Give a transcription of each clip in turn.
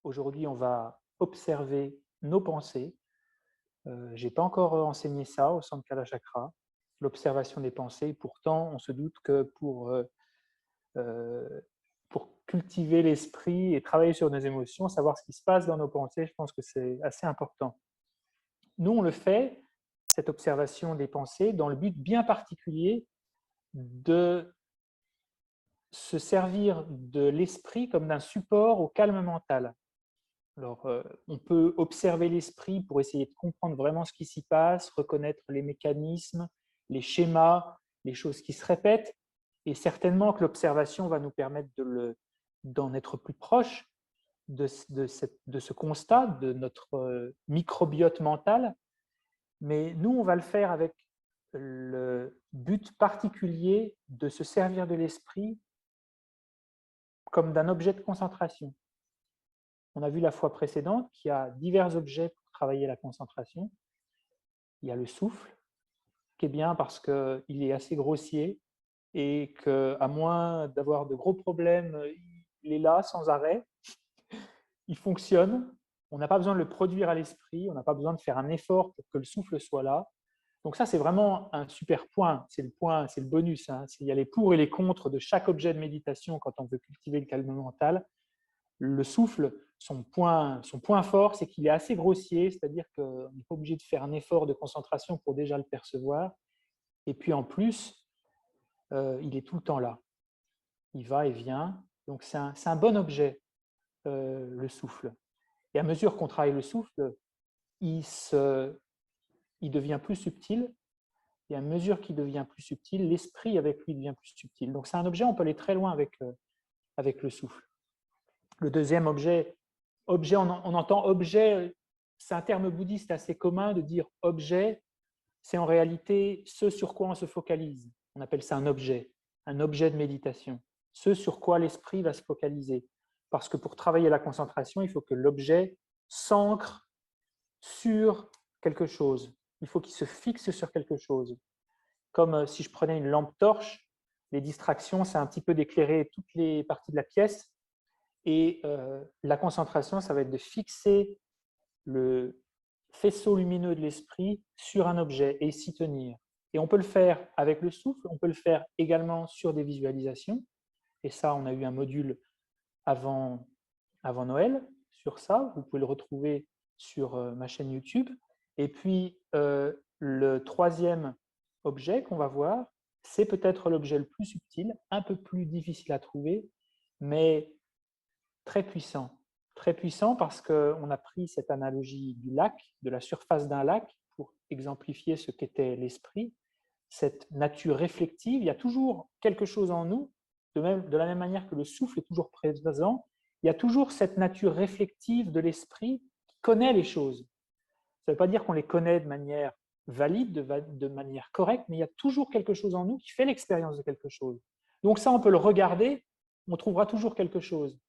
Aujourd'hui, on va observer nos pensées. Je n'ai pas encore enseigné ça au centre Kalachakra, l'observation des pensées. Pourtant, on se doute que euh, pour cultiver l'esprit et travailler sur nos émotions, savoir ce qui se passe dans nos pensées, je pense que c'est assez important. Nous, on le fait, cette observation des pensées, dans le but bien particulier de se servir de l'esprit comme d'un support au calme mental. Alors, on peut observer l'esprit pour essayer de comprendre vraiment ce qui s'y passe, reconnaître les mécanismes, les schémas, les choses qui se répètent. Et certainement que l'observation va nous permettre d'en être plus proche de ce constat, de notre microbiote mental. Mais nous, on va le faire avec le but particulier de se servir de l'esprit comme d'un objet de concentration. On a vu la fois précédente qu'il y a divers objets pour travailler la concentration. Il y a le souffle, qui est bien parce qu'il est assez grossier et qu'à moins d'avoir de gros problèmes, il est là sans arrêt. Il fonctionne. On n'a pas besoin de le produire à l'esprit. On n'a pas besoin de faire un effort pour que le souffle soit là. Donc ça, c'est vraiment un super point. C'est le bonus. Il y a les pour et les contre de chaque objet de méditation quand on veut cultiver le calme mental. Le souffle, son point fort, c'est qu'il est assez grossier, c'est-à-dire qu'on n'est pas obligé de faire un effort de concentration pour déjà le percevoir. Et puis en plus, il est tout le temps là. Il va et vient. Donc c'est un bon objet, le souffle. Et à mesure qu'on travaille le souffle, il devient plus subtil. Et à mesure qu'il devient plus subtil, l'esprit avec lui devient plus subtil. Donc c'est un objet, on peut aller très loin avec le souffle. Le deuxième objet, on entend objet, c'est un terme bouddhiste assez commun de dire objet, c'est en réalité ce sur quoi on se focalise. On appelle ça un objet de méditation, ce sur quoi l'esprit va se focaliser. Parce que pour travailler la concentration, il faut que l'objet s'ancre sur quelque chose. Il faut qu'il se fixe sur quelque chose. Comme si je prenais une lampe torche, les distractions, c'est un petit peu d'éclairer toutes les parties de la pièce. Et la concentration, ça va être de fixer le faisceau lumineux de l'esprit sur un objet et s'y tenir. Et on peut le faire avec le souffle, on peut le faire également sur des visualisations. Et ça, on a eu un module avant Noël sur ça. Vous pouvez le retrouver sur ma chaîne YouTube. Et puis, le troisième objet qu'on va voir, c'est peut-être l'objet le plus subtil, un peu plus difficile à trouver, mais très puissant. Très puissant parce qu'on a pris cette analogie du lac, de la surface d'un lac, pour exemplifier ce qu'était l'esprit, cette nature réflective. Il y a toujours quelque chose en nous, de la même manière que le souffle est toujours présent, il y a toujours cette nature réflective de l'esprit qui connaît les choses. Ça ne veut pas dire qu'on les connaît de manière valide, de manière correcte, mais il y a toujours quelque chose en nous qui fait l'expérience de quelque chose. Donc ça, on peut le regarder, on trouvera toujours quelque chose.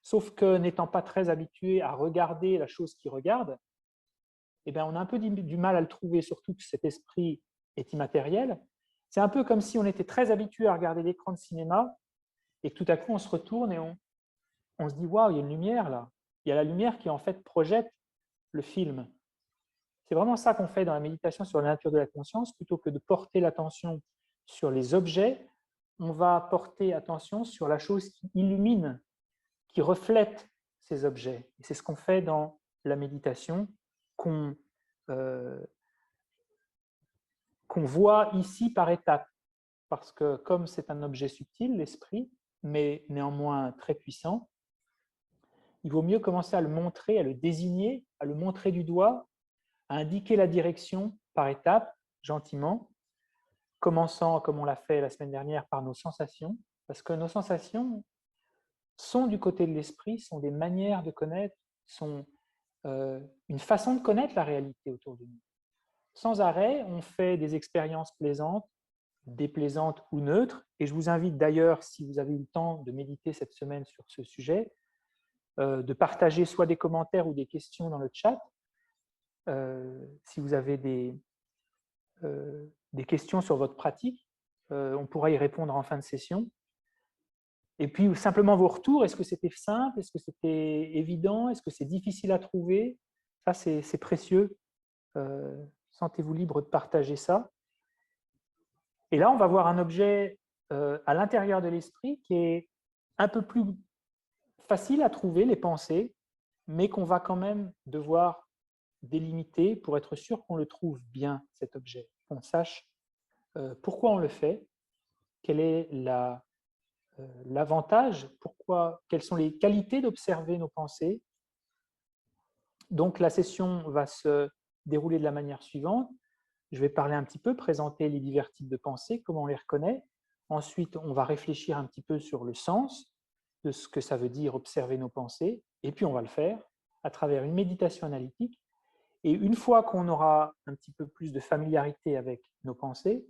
Sauf que n'étant pas très habitué à regarder la chose qui regarde, eh bien, on a un peu du mal à le trouver, surtout que cet esprit est immatériel. C'est un peu comme si on était très habitué à regarder l'écran de cinéma et que tout à coup on se retourne et on se dit « Waouh, il y a une lumière là !» Il y a la lumière qui en fait projette le film. C'est vraiment ça qu'on fait dans la méditation sur la nature de la conscience. Plutôt que de porter l'attention sur les objets, on va porter attention sur la chose qui illumine, qui reflète ces objets. Et c'est ce qu'on fait dans la méditation, qu'on voit ici par étapes. Parce que comme c'est un objet subtil, l'esprit, mais néanmoins très puissant, il vaut mieux commencer à le montrer, à le désigner, à le montrer du doigt, à indiquer la direction par étapes, gentiment, commençant, comme on l'a fait la semaine dernière, par nos sensations, parce que nos sensations sont du côté de l'esprit, sont des manières de connaître, sont une façon de connaître la réalité autour de nous. Sans arrêt, on fait des expériences plaisantes, déplaisantes ou neutres, et je vous invite d'ailleurs, si vous avez eu le temps de méditer cette semaine sur ce sujet, de partager soit des commentaires ou des questions dans le chat. Si vous avez des questions sur votre pratique, on pourra y répondre en fin de session. Et puis, simplement vos retours, est-ce que c'était simple? Est-ce que c'était évident? Est-ce que c'est difficile à trouver? Ça, c'est précieux. Sentez-vous libre de partager ça. Et là, on va voir un objet à l'intérieur de l'esprit qui est un peu plus facile à trouver, les pensées, mais qu'on va quand même devoir délimiter pour être sûr qu'on le trouve bien, cet objet, qu'on sache pourquoi on le fait, quel est l'avantage, quelles sont les qualités d'observer nos pensées. Donc la session va se dérouler de la manière suivante. Je vais parler un petit peu, présenter les divers types de pensées, comment on les reconnaît. Ensuite, on va réfléchir un petit peu sur le sens de ce que ça veut dire observer nos pensées. Et puis, on va le faire à travers une méditation analytique. Et une fois qu'on aura un petit peu plus de familiarité avec nos pensées,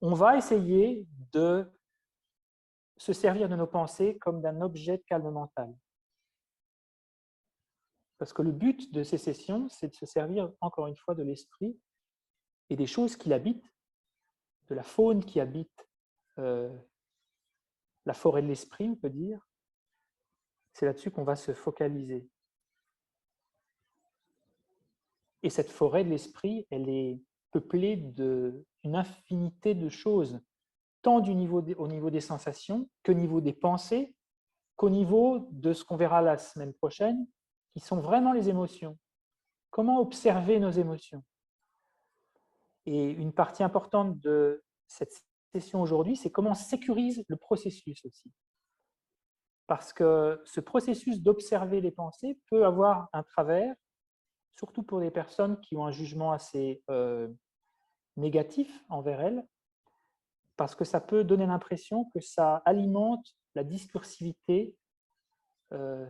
on va essayer de se servir de nos pensées comme d'un objet de calme mental. Parce que le but de ces sessions, c'est de se servir, encore une fois, de l'esprit et des choses qui l'habitent, de la faune qui habite la forêt de l'esprit, on peut dire. C'est là-dessus qu'on va se focaliser. Et cette forêt de l'esprit, elle est peuplée d'une infinité de choses, tant au niveau des sensations, qu'au niveau des pensées, qu'au niveau de ce qu'on verra la semaine prochaine, qui sont vraiment les émotions. Comment observer nos émotions? Et une partie importante de cette session aujourd'hui, c'est comment on sécurise le processus aussi. Parce que ce processus d'observer les pensées peut avoir un travers, surtout pour des personnes qui ont un jugement assez négatif envers elles, parce que ça peut donner l'impression que ça alimente la discursivité.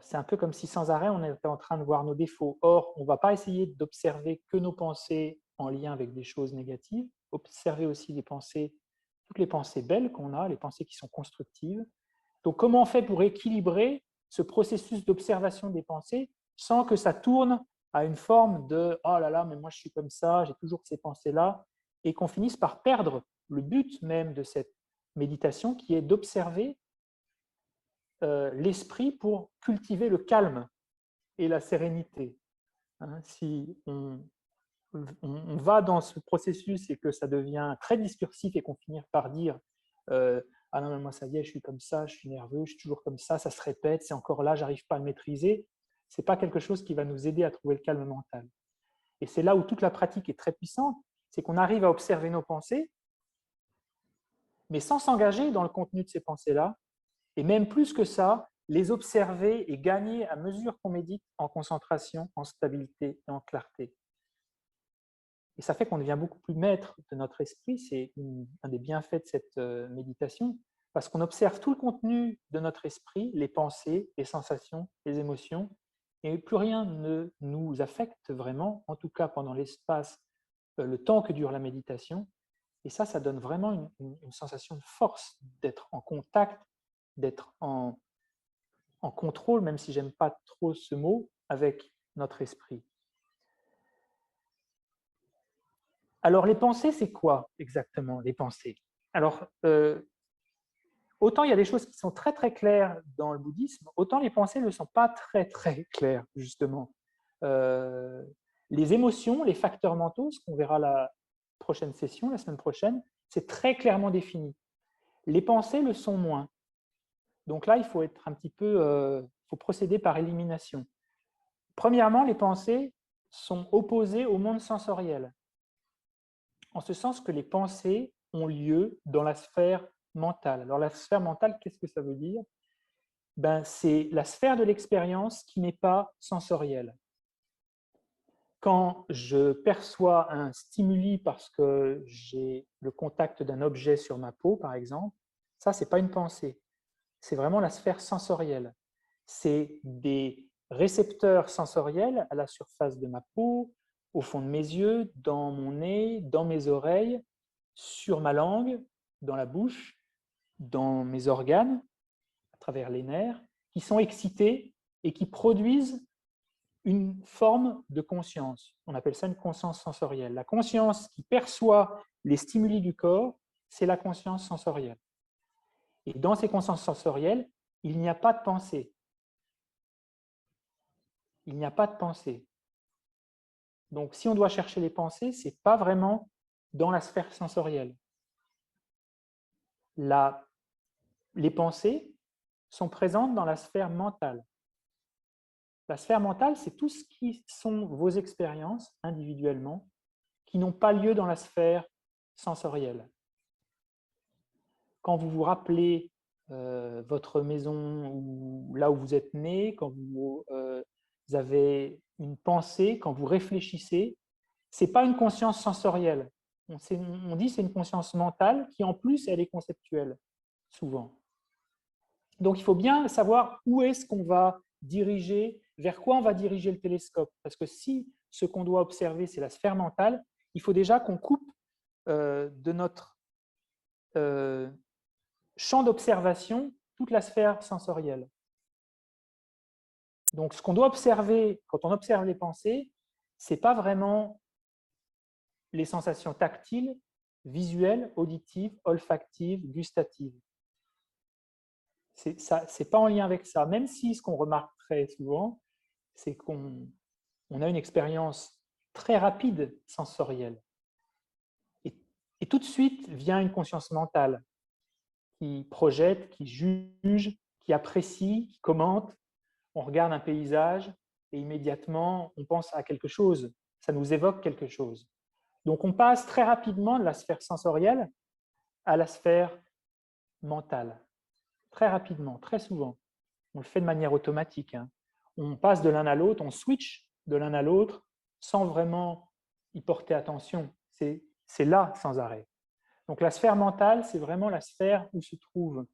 C'est un peu comme si sans arrêt on était en train de voir nos défauts. Or, on ne va pas essayer d'observer que nos pensées en lien avec des choses négatives, observer aussi les pensées, toutes les pensées belles qu'on a, les pensées qui sont constructives. Donc, comment on fait pour équilibrer ce processus d'observation des pensées sans que ça tourne à une forme de « oh là là, mais moi je suis comme ça, j'ai toujours ces pensées-là » et qu'on finisse par perdre le but même de cette méditation qui est d'observer l'esprit pour cultiver le calme et la sérénité. Si on va dans ce processus et que ça devient très discursif et qu'on finit par dire ah non, mais moi ça y est, je suis comme ça, je suis nerveux, je suis toujours comme ça se répète, c'est encore là, j'arrive pas à le maîtriser, c'est pas quelque chose qui va nous aider à trouver le calme mental. Et c'est là où toute la pratique est très puissante, c'est qu'on arrive à observer nos pensées, mais sans s'engager dans le contenu de ces pensées-là, et même plus que ça, les observer et gagner à mesure qu'on médite en concentration, en stabilité et en clarté. Et ça fait qu'on devient beaucoup plus maître de notre esprit, c'est un des bienfaits de cette méditation, parce qu'on observe tout le contenu de notre esprit, les pensées, les sensations, les émotions, et plus rien ne nous affecte vraiment, en tout cas pendant l'espace, le temps que dure la méditation. Et ça donne vraiment une sensation de force, d'être en contact, d'être en contrôle, même si j'aime pas trop ce mot, avec notre esprit. Alors, les pensées, c'est quoi exactement, les pensées? Alors, autant il y a des choses qui sont très très claires dans le bouddhisme, autant les pensées ne sont pas très très claires, justement. Les émotions, les facteurs mentaux, ce qu'on verra la prochaine session, la semaine prochaine, c'est très clairement défini. Les pensées le sont moins. Donc là, il faut être un petit peu, faut procéder par élimination. Premièrement, les pensées sont opposées au monde sensoriel, en ce sens que les pensées ont lieu dans la sphère mentale. Alors la sphère mentale, qu'est-ce que ça veut dire? C'est la sphère de l'expérience qui n'est pas sensorielle. Quand je perçois un stimuli parce que j'ai le contact d'un objet sur ma peau, par exemple, ça, ce n'est pas une pensée. C'est vraiment la sphère sensorielle. C'est des récepteurs sensoriels à la surface de ma peau, au fond de mes yeux, dans mon nez, dans mes oreilles, sur ma langue, dans la bouche, dans mes organes, à travers les nerfs, qui sont excités et qui produisent une forme de conscience. On appelle ça une conscience sensorielle. La conscience qui perçoit les stimuli du corps, c'est la conscience sensorielle. Et dans ces consciences sensorielles, il n'y a pas de pensée. Il n'y a pas de pensée. Donc, si on doit chercher les pensées, ce n'est pas vraiment dans la sphère sensorielle. Les pensées sont présentes dans la sphère mentale. La sphère mentale, c'est tout ce qui sont vos expériences individuellement qui n'ont pas lieu dans la sphère sensorielle. Quand vous vous rappelez votre maison ou là où vous êtes né, quand vous avez une pensée, quand vous réfléchissez, ce n'est pas une conscience sensorielle. On dit que c'est une conscience mentale qui, en plus, elle est conceptuelle, souvent. Donc, il faut bien savoir où est-ce qu'on va diriger, vers quoi on va diriger le télescope. Parce que si ce qu'on doit observer, c'est la sphère mentale, il faut déjà qu'on coupe de notre champ d'observation toute la sphère sensorielle. Donc, ce qu'on doit observer quand on observe les pensées, ce n'est pas vraiment les sensations tactiles, visuelles, auditives, olfactives, gustatives. Ce n'est pas en lien avec ça, même si ce qu'on remarque très souvent, c'est qu'on a une expérience très rapide sensorielle. Et tout de suite vient une conscience mentale qui projette, qui juge, qui apprécie, qui commente. On regarde un paysage et immédiatement, on pense à quelque chose. Ça nous évoque quelque chose. Donc, on passe très rapidement de la sphère sensorielle à la sphère mentale. Très rapidement, très souvent. On le fait de manière automatique. On passe de l'un à l'autre, on switch de l'un à l'autre sans vraiment y porter attention. C'est là sans arrêt. Donc la sphère mentale, c'est vraiment la sphère où se trouvent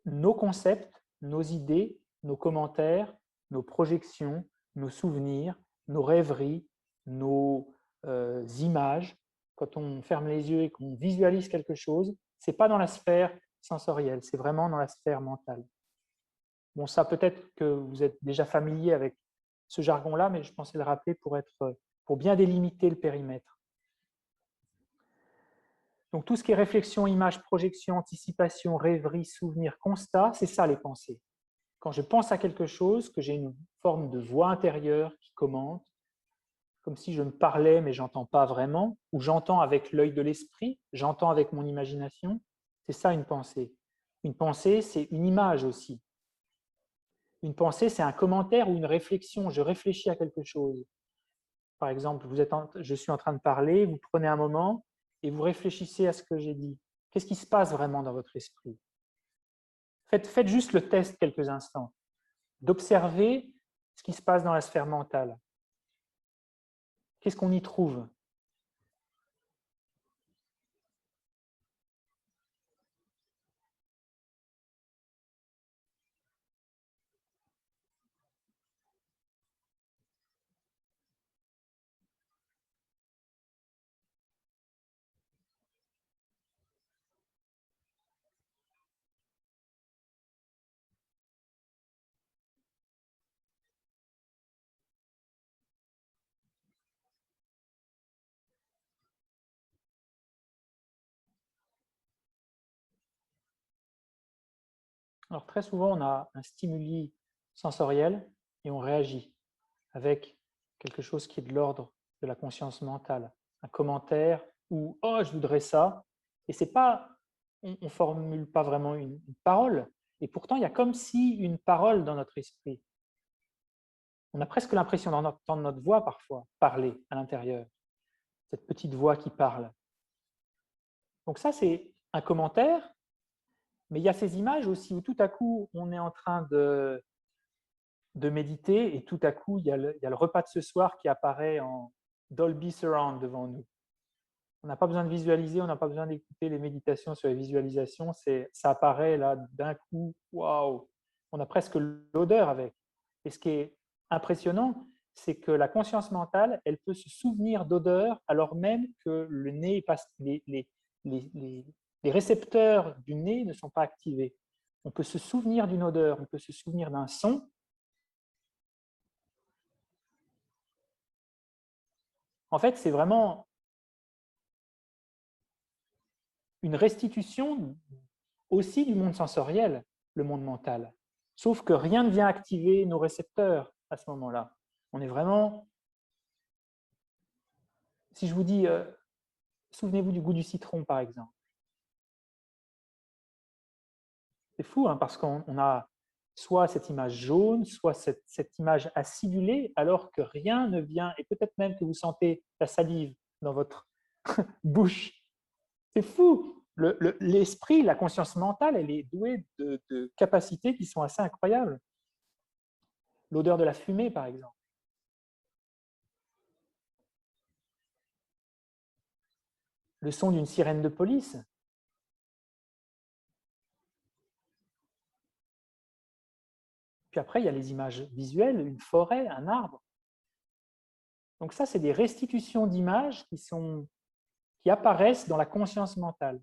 nos concepts, nos idées, nos commentaires, nos projections, nos souvenirs, nos rêveries, nos images. Quand on ferme les yeux et qu'on visualise quelque chose, ce n'est pas dans la sphère sensorielle, c'est vraiment dans la sphère mentale. Bon, ça peut-être que vous êtes déjà familier avec ce jargon-là, mais je pensais le rappeler pour bien délimiter le périmètre. Donc tout ce qui est réflexion, image, projection, anticipation, rêverie, souvenir, constat, c'est ça les pensées. Quand je pense à quelque chose, que j'ai une forme de voix intérieure qui commente, comme si je me parlais mais j'entends pas vraiment, ou j'entends avec l'œil de l'esprit, j'entends avec mon imagination, c'est ça une pensée. Une pensée, c'est une image aussi. Une pensée, c'est un commentaire ou une réflexion. Je réfléchis à quelque chose. Par exemple, je suis en train de parler, vous prenez un moment et vous réfléchissez à ce que j'ai dit. Qu'est-ce qui se passe vraiment dans votre esprit? Faites juste le test quelques instants, d'observer ce qui se passe dans la sphère mentale. Qu'est-ce qu'on y trouve? Alors très souvent, on a un stimuli sensoriel et on réagit avec quelque chose qui est de l'ordre de la conscience mentale. Un commentaire ou « oh, je voudrais ça ». Et c'est pas, on ne formule pas vraiment une parole. Et pourtant, il y a comme si une parole dans notre esprit. On a presque l'impression d'entendre notre voix parfois parler à l'intérieur. Cette petite voix qui parle. Donc ça, c'est un commentaire. Mais il y a ces images aussi où tout à coup, on est en train de méditer et tout à coup, il y a le repas de ce soir qui apparaît en Dolby Surround devant nous. On n'a pas besoin de visualiser, on n'a pas besoin d'écouter les méditations sur les visualisations, ça apparaît là d'un coup, waouh, on a presque l'odeur avec. Et ce qui est impressionnant, c'est que la conscience mentale, elle peut se souvenir d'odeur alors même que le nez passe, les récepteurs du nez ne sont pas activés. On peut se souvenir d'une odeur, on peut se souvenir d'un son. En fait, c'est vraiment une restitution aussi du monde sensoriel. le monde mental. Sauf que rien ne vient activer nos récepteurs à ce moment-là. On est vraiment... Si je vous dis, souvenez-vous du goût du citron, par exemple. C'est fou, hein, parce qu'on a soit cette image jaune, soit cette image acidulée, alors que rien ne vient, et peut-être même que vous sentez la salive dans votre bouche. C'est fou. L'esprit, la conscience mentale, elle est douée de capacités qui sont assez incroyables. L'odeur de la fumée, par exemple. Le son d'une sirène de police. Puis après, il y a les images visuelles, une forêt, un arbre. Donc ça, c'est des restitutions d'images qui apparaissent dans la conscience mentale.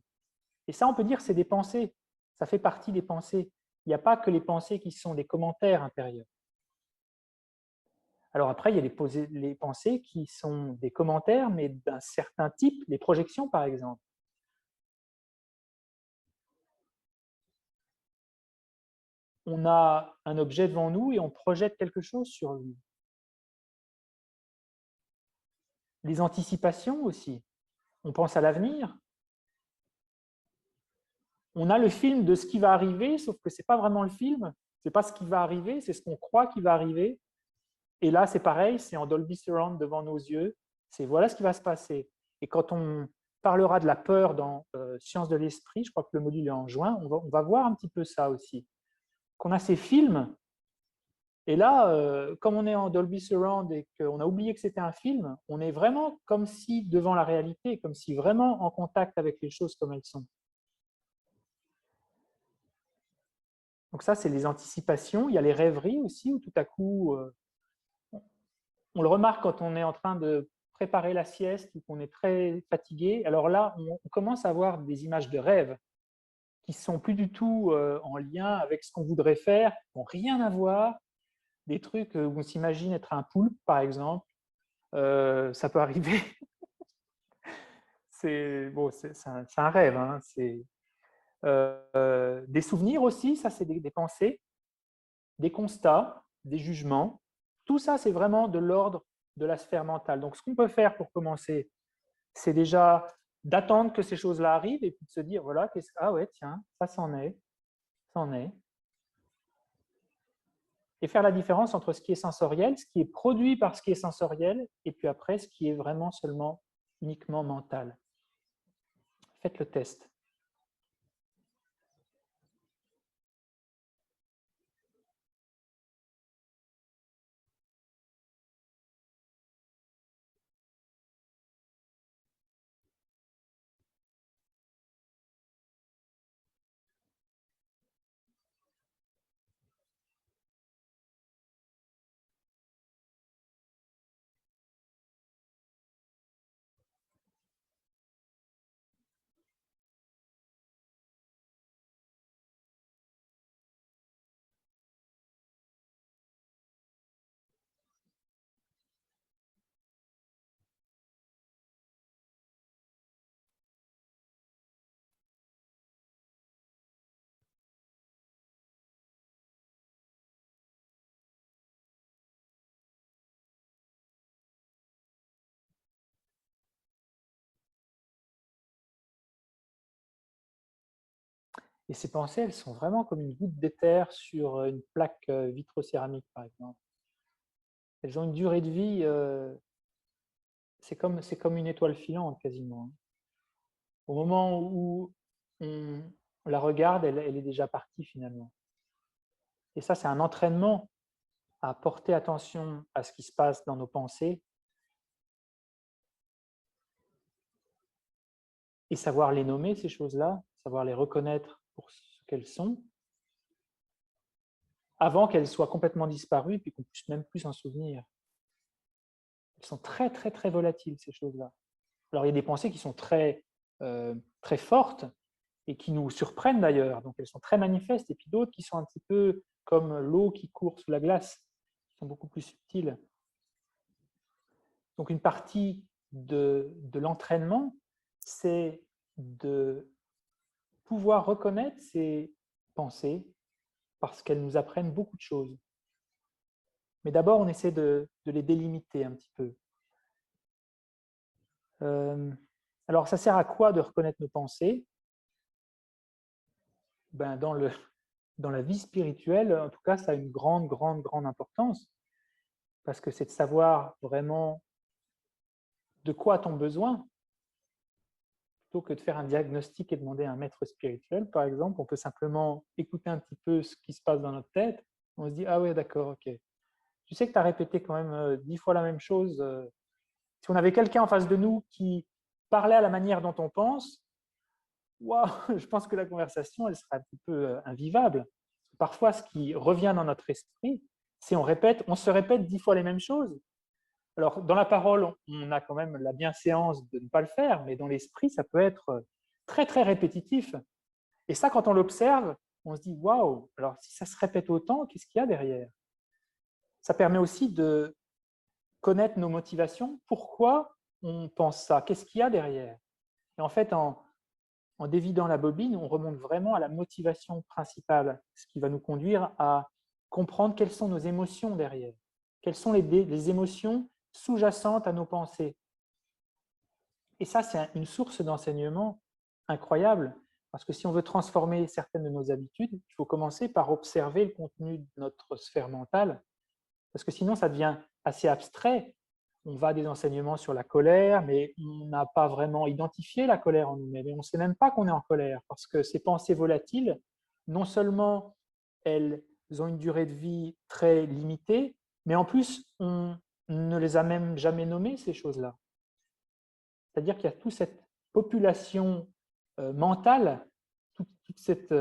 Et ça, on peut dire que c'est des pensées. Ça fait partie des pensées. Il n'y a pas que les pensées qui sont des commentaires intérieurs. Alors après, il y a les pensées qui sont des commentaires, mais d'un certain type, les projections par exemple. On a un objet devant nous et on projette quelque chose sur lui. Les anticipations aussi. On pense à l'avenir. On a le film de ce qui va arriver, sauf que ce n'est pas vraiment le film. Ce n'est pas ce qui va arriver, c'est ce qu'on croit qui va arriver. Et là, c'est pareil, c'est en Dolby Surround devant nos yeux. C'est voilà ce qui va se passer. Et quand on parlera de la peur dans Sciences de l'esprit, je crois que le module est en juin, on va voir un petit peu ça aussi. Qu'on a ces films, et là, comme on est en Dolby Surround et qu'on a oublié que c'était un film, on est vraiment comme si devant la réalité, comme si vraiment en contact avec les choses comme elles sont. Donc ça, c'est les anticipations. Il y a les rêveries aussi, où tout à coup, on le remarque quand on est en train de préparer la sieste ou qu'on est très fatigué. Alors là, on commence à avoir des images de rêve qui sont plus du tout en lien avec ce qu'on voudrait faire, qui n'ont rien à voir. Des trucs où on s'imagine être un poulpe, par exemple. Ça peut arriver. C'est bon, un rêve. Hein. Des souvenirs aussi, ça c'est des pensées, des constats, des jugements. Tout ça, c'est vraiment de l'ordre de la sphère mentale. Donc, ce qu'on peut faire pour commencer, c'est déjà d'attendre que ces choses-là arrivent et puis de se dire, voilà, ah ouais, tiens, ça c'en est, ça en est. Et faire la différence entre ce qui est sensoriel, ce qui est produit par ce qui est sensoriel, et puis après, ce qui est vraiment seulement uniquement mental. Faites le test. Et ces pensées, elles sont vraiment comme une goutte d'éther sur une plaque vitrocéramique, par exemple. Elles ont une durée de vie, c'est comme une étoile filante quasiment. Au moment où on la regarde, elle est déjà partie finalement. Et ça, c'est un entraînement à porter attention à ce qui se passe dans nos pensées et savoir les nommer, ces choses-là, savoir les reconnaître pour ce qu'elles sont, avant qu'elles soient complètement disparues et qu'on ne puisse même plus s'en souvenir. Elles sont très, très, très volatiles, ces choses-là. Alors, il y a des pensées qui sont très fortes et qui nous surprennent d'ailleurs, donc elles sont très manifestes, et puis d'autres qui sont un petit peu comme l'eau qui court sous la glace, qui sont beaucoup plus subtiles. Donc, une partie de l'entraînement, c'est de pouvoir reconnaître ces pensées parce qu'elles nous apprennent beaucoup de choses. Mais d'abord, on essaie de les délimiter un petit peu. Alors, ça sert à quoi de reconnaître nos pensées? Ben, dans la vie spirituelle, en tout cas, ça a une grande, grande, grande importance, parce que c'est de savoir vraiment de quoi a-t-on besoin, plutôt que de faire un diagnostic et demander à un maître spirituel, par exemple. On peut simplement écouter un petit peu ce qui se passe dans notre tête. On se dit, ah ouais, d'accord, ok. Tu sais que tu as répété quand même 10 fois la même chose. Si on avait quelqu'un en face de nous qui parlait à la manière dont on pense, waouh, je pense que la conversation, elle serait un petit peu invivable. Parfois, ce qui revient dans notre esprit, c'est on se répète 10 fois les mêmes choses. Alors, dans la parole, on a quand même la bienséance de ne pas le faire, mais dans l'esprit, ça peut être très, très répétitif. Et ça, quand on l'observe, on se dit, waouh, alors si ça se répète autant, qu'est-ce qu'il y a derrière? Ça permet aussi de connaître nos motivations. Pourquoi on pense ça? Qu'est-ce qu'il y a derrière? Et en fait, en dévidant la bobine, on remonte vraiment à la motivation principale, ce qui va nous conduire à comprendre quelles sont nos émotions derrière. Quelles sont les émotions sous-jacentes à nos pensées. Et ça, c'est une source d'enseignement incroyable, parce que si on veut transformer certaines de nos habitudes, il faut commencer par observer le contenu de notre sphère mentale, parce que sinon, ça devient assez abstrait. On va à des enseignements sur la colère, mais on n'a pas vraiment identifié la colère en nous-mêmes, et on ne sait même pas qu'on est en colère, parce que ces pensées volatiles, non seulement elles ont une durée de vie très limitée, mais en plus, on ne les a même jamais nommées, ces choses-là. C'est-à-dire qu'il y a toute cette population mentale, toute cette,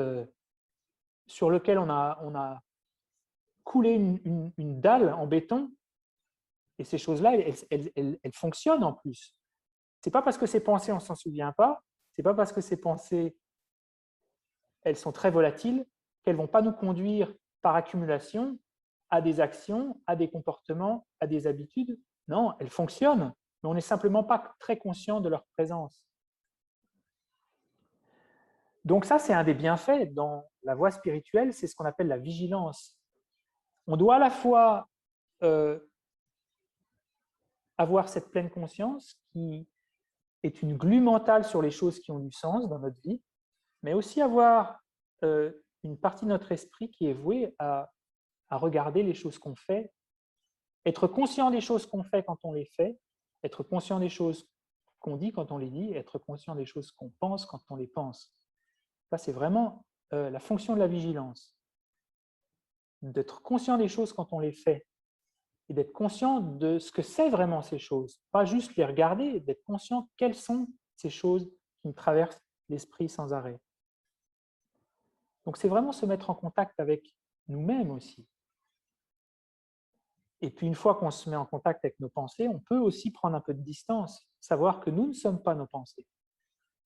sur laquelle on a coulé une dalle en béton, et ces choses-là, elles fonctionnent en plus. Ce n'est pas parce que ces pensées, on ne s'en souvient pas, ce n'est pas parce que ces pensées, elles sont très volatiles, qu'elles ne vont pas nous conduire par accumulation à des actions, à des comportements, à des habitudes. Non, elles fonctionnent, mais on n'est simplement pas très conscient de leur présence. Donc ça, c'est un des bienfaits dans la voie spirituelle, c'est ce qu'on appelle la vigilance. On doit à la fois avoir cette pleine conscience qui est une glu mentale sur les choses qui ont du sens dans notre vie, mais aussi avoir une partie de notre esprit qui est vouée à regarder les choses qu'on fait, être conscient des choses qu'on fait quand on les fait, être conscient des choses qu'on dit quand on les dit, être conscient des choses qu'on pense quand on les pense. Ça, c'est vraiment la fonction de la vigilance. D'être conscient des choses quand on les fait et d'être conscient de ce que c'est vraiment ces choses. Pas juste les regarder, d'être conscient quelles sont ces choses qui me traversent l'esprit sans arrêt. Donc, c'est vraiment se mettre en contact avec nous-mêmes aussi. Et puis, une fois qu'on se met en contact avec nos pensées, on peut aussi prendre un peu de distance, savoir que nous ne sommes pas nos pensées.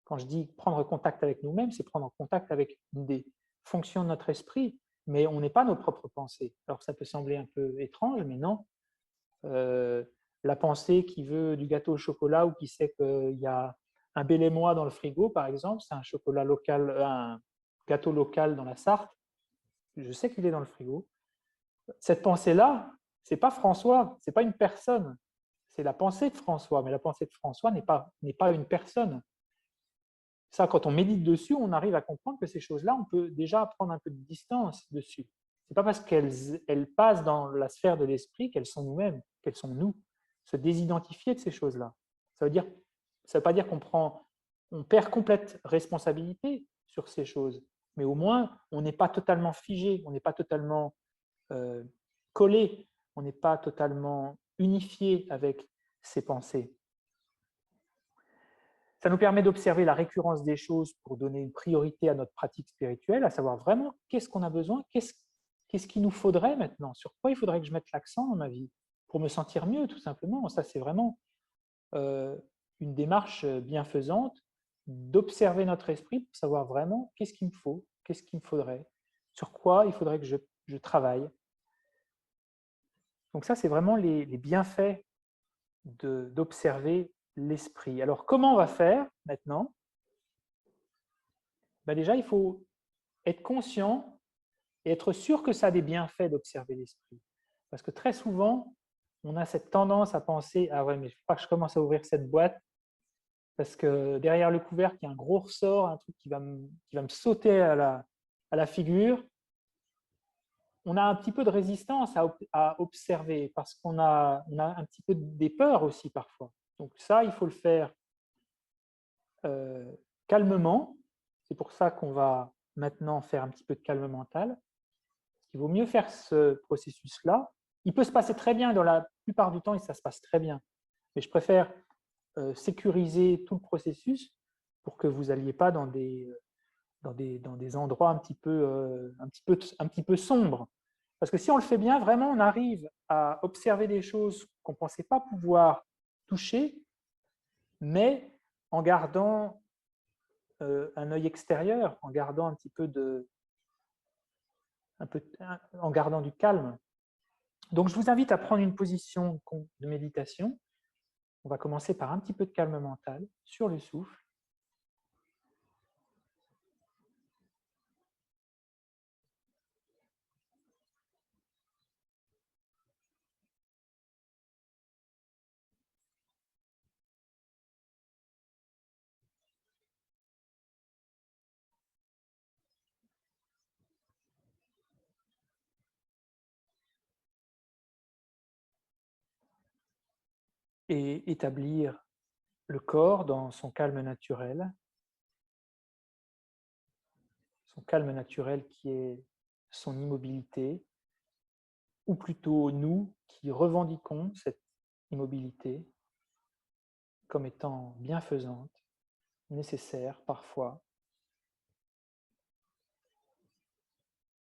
Quand je dis prendre contact avec nous-mêmes, c'est prendre contact avec une des fonctions de notre esprit, mais on n'est pas nos propres pensées. Alors, ça peut sembler un peu étrange, mais non. La pensée qui veut du gâteau au chocolat ou qui sait qu'il y a un bel émoi dans le frigo, par exemple, c'est un chocolat local, un gâteau local dans la Sarthe, je sais qu'il est dans le frigo. Cette pensée-là, c'est pas François, c'est pas une personne, c'est la pensée de François, mais la pensée de François n'est pas une personne. Ça, quand on médite dessus, on arrive à comprendre que ces choses-là, on peut déjà prendre un peu de distance dessus. Ce n'est pas parce qu'elles passent dans la sphère de l'esprit qu'elles sont nous-mêmes, qu'elles sont nous. Se désidentifier de ces choses-là. Ça ne veut pas dire on perd complète responsabilité sur ces choses, mais au moins, on n'est pas totalement figé, on n'est pas totalement collé, on n'est pas totalement unifié avec ces pensées. Ça nous permet d'observer la récurrence des choses pour donner une priorité à notre pratique spirituelle, à savoir vraiment qu'est-ce qu'on a besoin, qu'est-ce qu'il nous faudrait maintenant, sur quoi il faudrait que je mette l'accent dans ma vie pour me sentir mieux, tout simplement. Ça, c'est vraiment une démarche bienfaisante d'observer notre esprit pour savoir vraiment qu'est-ce qu'il me faut, qu'est-ce qu'il me faudrait, sur quoi il faudrait que je travaille. Donc ça, c'est vraiment les bienfaits d'observer l'esprit. Alors, comment on va faire maintenant? Ben déjà, il faut être conscient et être sûr que ça a des bienfaits d'observer l'esprit. Parce que très souvent, on a cette tendance à penser « Ah ouais, mais il ne faut pas que je commence à ouvrir cette boîte, parce que derrière le couvercle, il y a un gros ressort, un truc qui va me sauter à la figure. » On a un petit peu de résistance à observer, parce qu'on a un petit peu des peurs aussi parfois. Donc ça, il faut le faire calmement. C'est pour ça qu'on va maintenant faire un petit peu de calme mental. Il vaut mieux faire ce processus-là. Il peut se passer très bien, dans la plupart du temps, et ça se passe très bien. Mais je préfère sécuriser tout le processus pour que vous n'alliez pas dans des endroits un petit peu sombres. Parce que si on le fait bien, vraiment, on arrive à observer des choses qu'on ne pensait pas pouvoir toucher, mais en gardant un œil extérieur, en gardant en gardant du calme. Donc, je vous invite à prendre une position de méditation. On va commencer par un petit peu de calme mental sur le souffle. Et établir le corps dans son calme naturel. Son calme naturel qui est son immobilité, ou plutôt nous qui revendiquons cette immobilité comme étant bienfaisante, nécessaire parfois,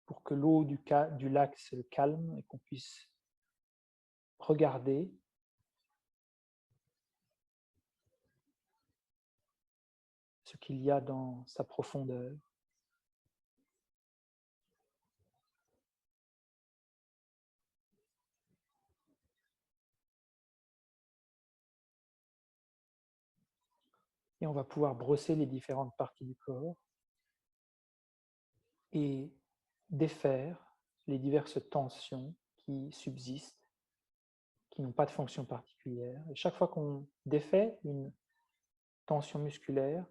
pour que l'eau du lac se calme et qu'on puisse regarder ce qu'il y a dans sa profondeur. Et on va pouvoir brosser les différentes parties du corps et défaire les diverses tensions qui subsistent, qui n'ont pas de fonction particulière. Et chaque fois qu'on défait une tension musculaire,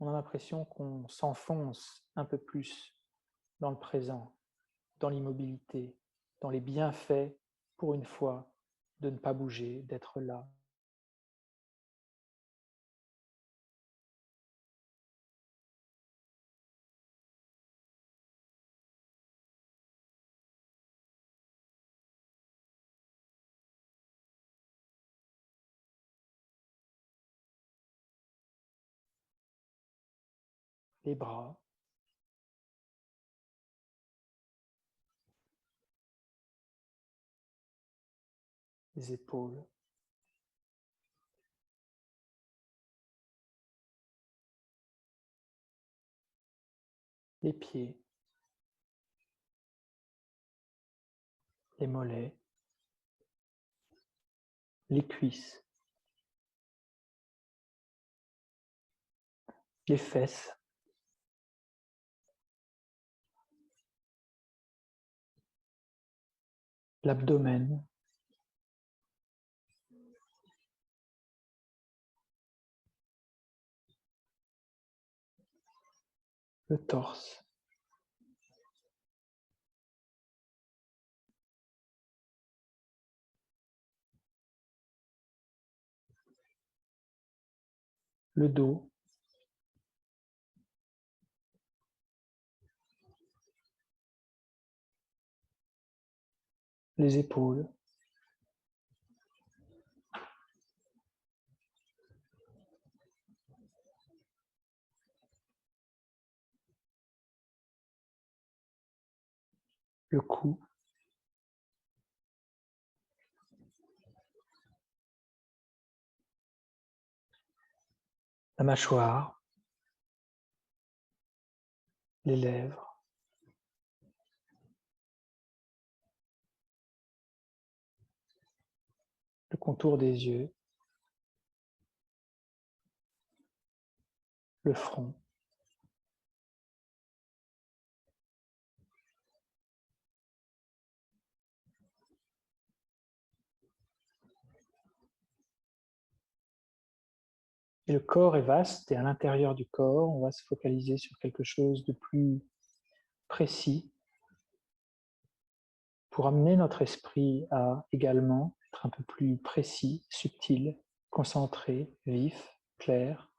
on a l'impression qu'on s'enfonce un peu plus dans le présent, dans l'immobilité, dans les bienfaits, pour une fois, de ne pas bouger, d'être là. Les bras, les épaules, les pieds, les mollets, les cuisses, les fesses, l'abdomen, le torse, le dos, les épaules, le cou, la mâchoire, les lèvres, le contour des yeux, le front, Et le corps est vaste, et à l'intérieur du corps, on va se focaliser sur quelque chose de plus précis pour amener notre esprit à également être un peu plus précis, subtil, concentré, vif, clair.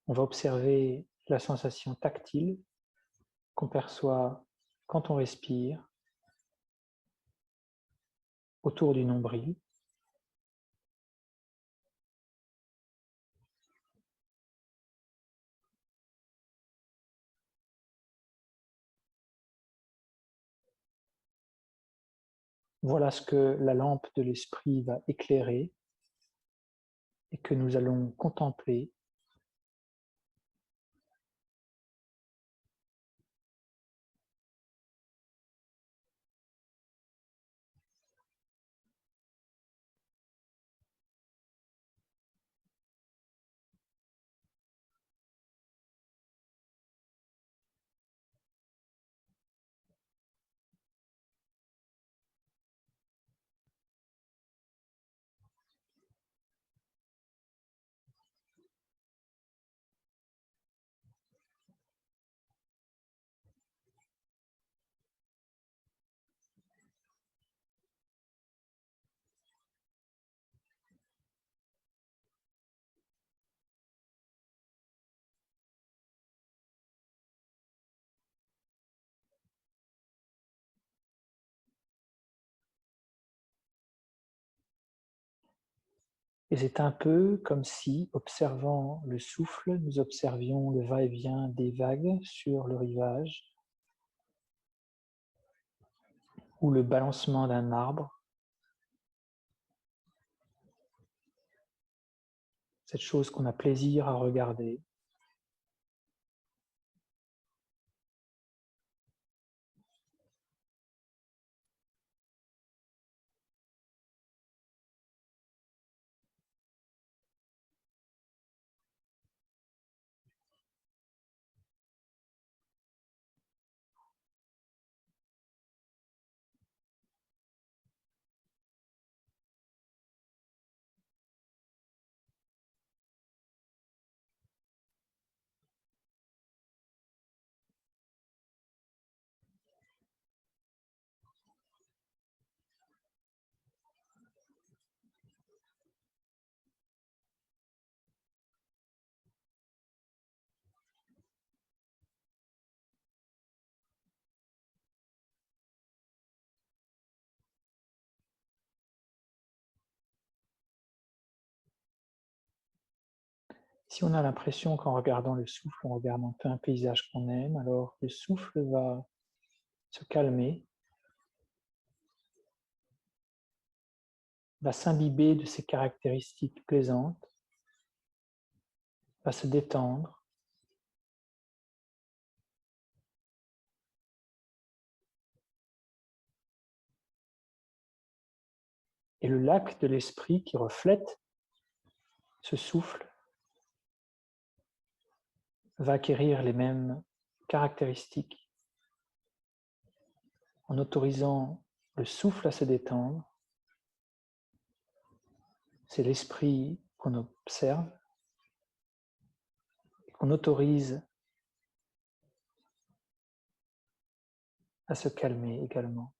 On va observer la sensation tactile qu'on perçoit quand on respire autour du nombril. Voilà ce que la lampe de l'esprit va éclairer et que nous allons contempler. Et c'est un peu comme si, observant le souffle, nous observions le va-et-vient des vagues sur le rivage ou le balancement d'un arbre. Cette chose qu'on a plaisir à regarder. Si on a l'impression qu'en regardant le souffle, on regarde un peu un paysage qu'on aime, alors le souffle va se calmer, va s'imbiber de ses caractéristiques plaisantes, va se détendre. Et le lac de l'esprit qui reflète ce souffle va acquérir les mêmes caractéristiques en autorisant le souffle à se détendre. C'est l'esprit qu'on observe et qu'on autorise à se calmer également.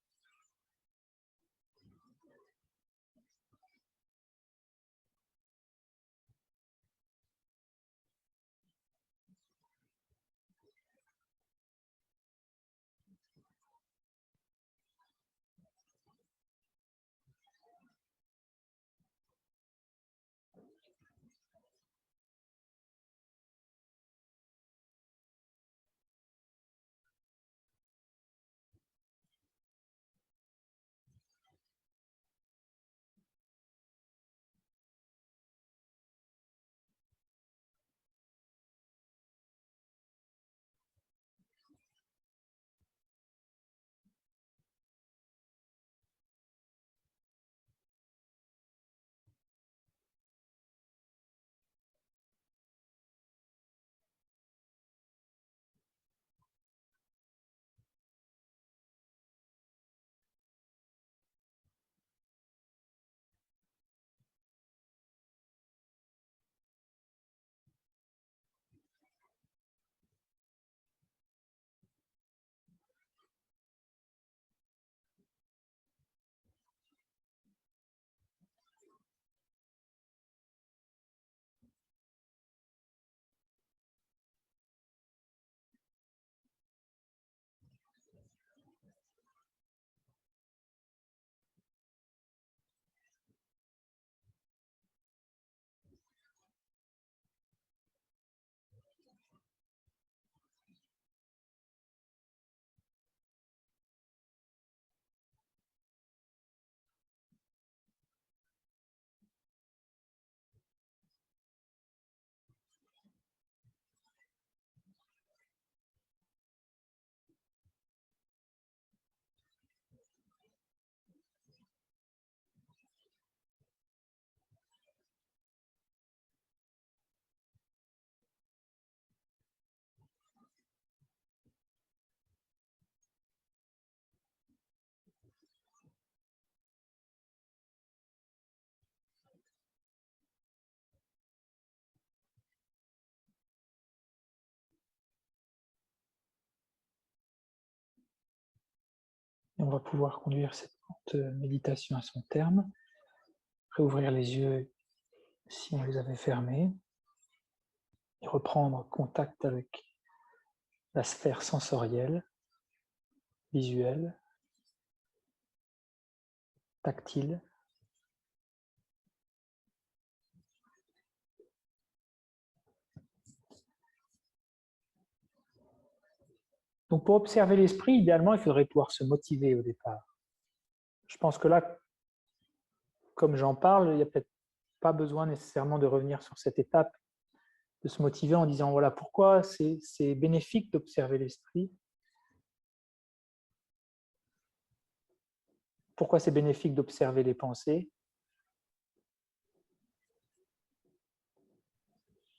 Et on va pouvoir conduire cette courte méditation à son terme. Réouvrir les yeux si on les avait fermés. Et reprendre contact avec la sphère sensorielle, visuelle, tactile. Donc pour observer l'esprit, idéalement, il faudrait pouvoir se motiver au départ. Je pense que là, comme j'en parle, il n'y a peut-être pas besoin nécessairement de revenir sur cette étape, de se motiver en disant voilà pourquoi c'est bénéfique d'observer l'esprit. Pourquoi c'est bénéfique d'observer les pensées?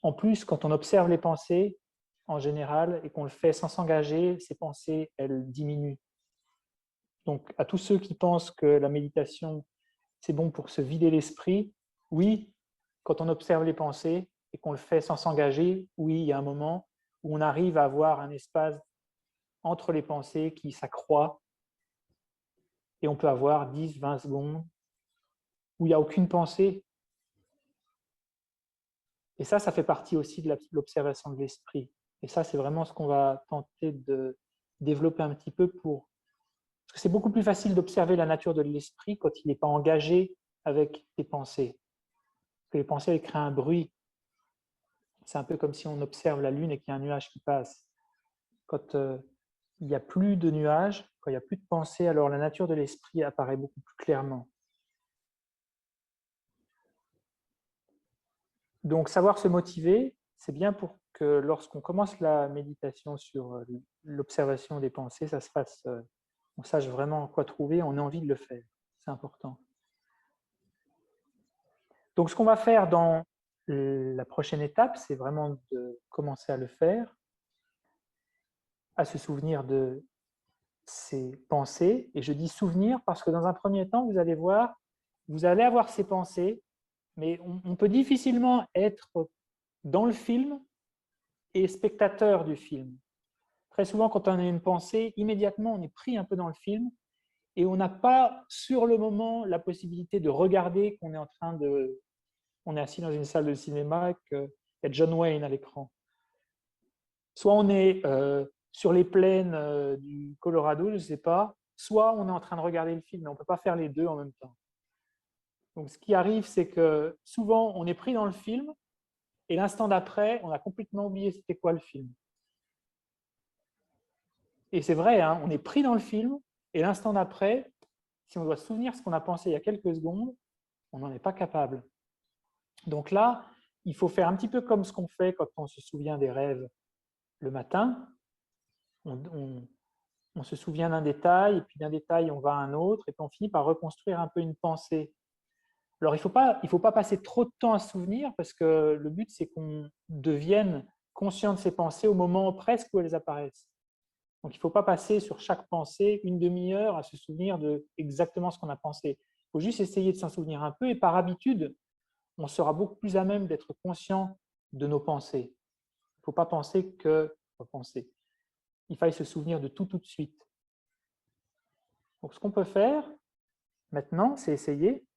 En plus, quand on observe les pensées, en général, et qu'on le fait sans s'engager, ces pensées, elles diminuent. Donc, à tous ceux qui pensent que la méditation, c'est bon pour se vider l'esprit, oui, quand on observe les pensées et qu'on le fait sans s'engager, oui, il y a un moment où on arrive à avoir un espace entre les pensées qui s'accroît et on peut avoir 10, 20 secondes où il n'y a aucune pensée. Et ça fait partie aussi de l'observation de l'esprit. Et ça, c'est vraiment ce qu'on va tenter de développer un petit peu pour... Parce que c'est beaucoup plus facile d'observer la nature de l'esprit quand il n'est pas engagé avec les pensées. Parce que les pensées, elles créent un bruit. C'est un peu comme si on observe la Lune et qu'il y a un nuage qui passe. Quand il n'y a plus de nuages, quand il n'y a plus de pensées, alors la nature de l'esprit apparaît beaucoup plus clairement. Donc, savoir se motiver, c'est bien pour que lorsqu'on commence la méditation sur l'observation des pensées, ça se fasse, on sache vraiment quoi trouver, on ait envie de le faire. C'est important. Donc, ce qu'on va faire dans la prochaine étape, c'est vraiment de commencer à le faire, à se souvenir de ces pensées. Et je dis souvenir parce que dans un premier temps, vous allez voir, vous allez avoir ces pensées, mais on peut difficilement être dans le film et spectateur du film. Très souvent, quand on a une pensée, immédiatement, on est pris un peu dans le film et on n'a pas, sur le moment, la possibilité de regarder qu'on est en train de... On est assis dans une salle de cinéma et qu'il y a John Wayne à l'écran. Soit on est sur les plaines du Colorado, je ne sais pas, soit on est en train de regarder le film, mais on ne peut pas faire les deux en même temps. Donc, ce qui arrive, c'est que souvent, on est pris dans le film et l'instant d'après, on a complètement oublié c'était quoi le film. Et c'est vrai, hein, on est pris dans le film, et l'instant d'après, si on doit se souvenir ce qu'on a pensé il y a quelques secondes, on n'en est pas capable. Donc là, il faut faire un petit peu comme ce qu'on fait quand on se souvient des rêves le matin. On se souvient d'un détail, et puis d'un détail, on va à un autre, et puis on finit par reconstruire un peu une pensée. Alors, il ne faut pas passer trop de temps à se souvenir, parce que le but, c'est qu'on devienne conscient de ces pensées au moment presque où elles apparaissent. Donc, il ne faut pas passer sur chaque pensée une demi-heure à se souvenir de exactement ce qu'on a pensé. Il faut juste essayer de s'en souvenir un peu et par habitude, on sera beaucoup plus à même d'être conscient de nos pensées. Il ne faut pas penser que penser. Il faille se souvenir de tout de suite. Donc, ce qu'on peut faire maintenant, c'est essayer,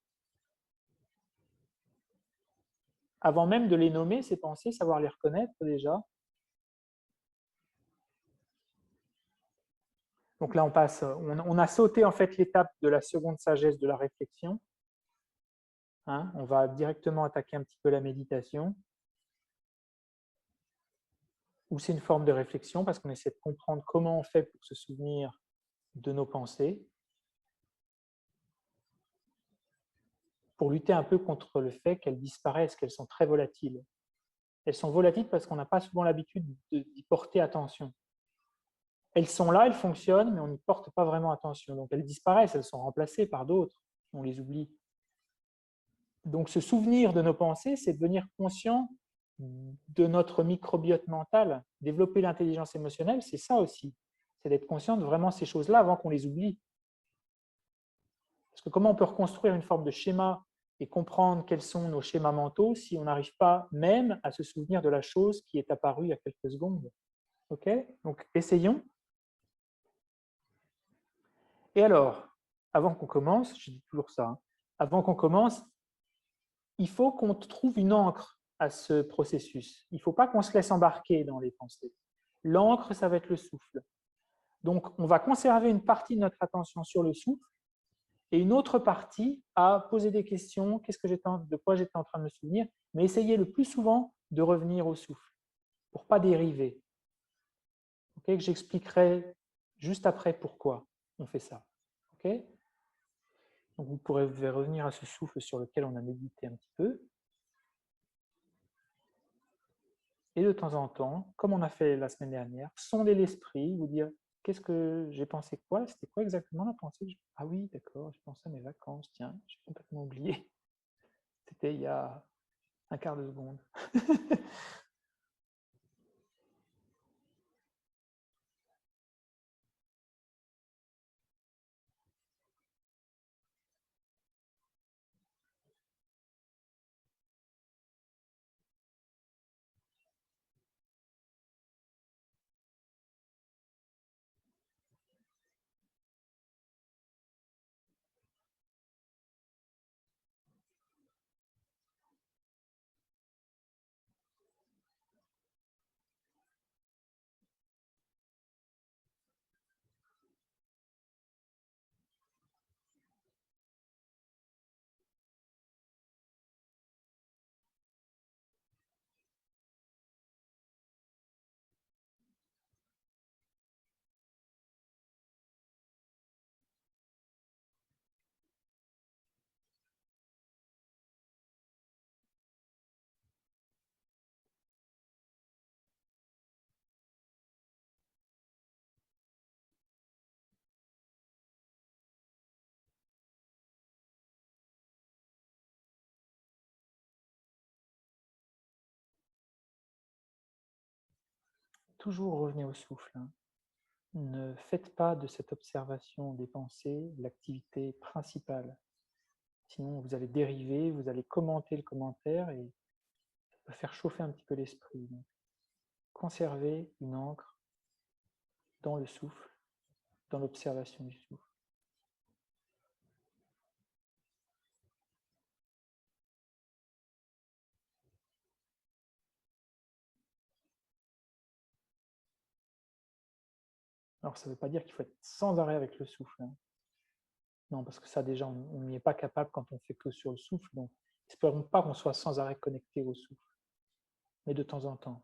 avant même de les nommer, ces pensées, savoir les reconnaître déjà. Donc là, on a sauté en fait l'étape de la seconde sagesse de la réflexion. Hein, on va directement attaquer un petit peu la méditation. Ou c'est une forme de réflexion parce qu'on essaie de comprendre comment on fait pour se souvenir de nos pensées, pour lutter un peu contre le fait qu'elles disparaissent, qu'elles sont très volatiles. Elles sont volatiles parce qu'on n'a pas souvent l'habitude d'y porter attention. Elles sont là, elles fonctionnent, mais on n'y porte pas vraiment attention. Donc elles disparaissent, elles sont remplacées par d'autres, on les oublie. Donc se souvenir de nos pensées, c'est devenir conscient de notre microbiote mental. Développer l'intelligence émotionnelle, c'est ça aussi. C'est d'être conscient de vraiment ces choses-là avant qu'on les oublie. Parce que comment on peut reconstruire une forme de schéma et comprendre quels sont nos schémas mentaux si on n'arrive pas même à se souvenir de la chose qui est apparue il y a quelques secondes. OK? Donc, essayons. Et alors, avant qu'on commence, je dis toujours ça, hein, avant qu'on commence, il faut qu'on trouve une encre à ce processus. Il ne faut pas qu'on se laisse embarquer dans les pensées. L'encre, ça va être le souffle. Donc, on va conserver une partie de notre attention sur le souffle et une autre partie à poser des questions, de quoi j'étais en train de me souvenir, mais essayer le plus souvent de revenir au souffle pour ne pas dériver. Okay, j'expliquerai juste après pourquoi on fait ça. Okay, donc vous pourrez revenir à ce souffle sur lequel on a médité un petit peu. Et de temps en temps, comme on a fait la semaine dernière, sonder l'esprit, vous dire qu'est-ce que j'ai pensé quoi? C'était quoi exactement la pensée? Ah oui, d'accord, j'ai pensé à mes vacances, tiens, j'ai complètement oublié. C'était il y a un quart de seconde. Toujours revenez au souffle. Hein. Ne faites pas de cette observation des pensées l'activité principale. Sinon, vous allez dériver, vous allez commenter le commentaire et ça peut faire chauffer un petit peu l'esprit. Donc, conservez une encre dans le souffle, dans l'observation du souffle. Alors, ça ne veut pas dire qu'il faut être sans arrêt avec le souffle. Hein. Non, parce que ça, déjà, on n'y est pas capable quand on fait que sur le souffle. Donc, espérons pas qu'on soit sans arrêt connecté au souffle, mais de temps en temps.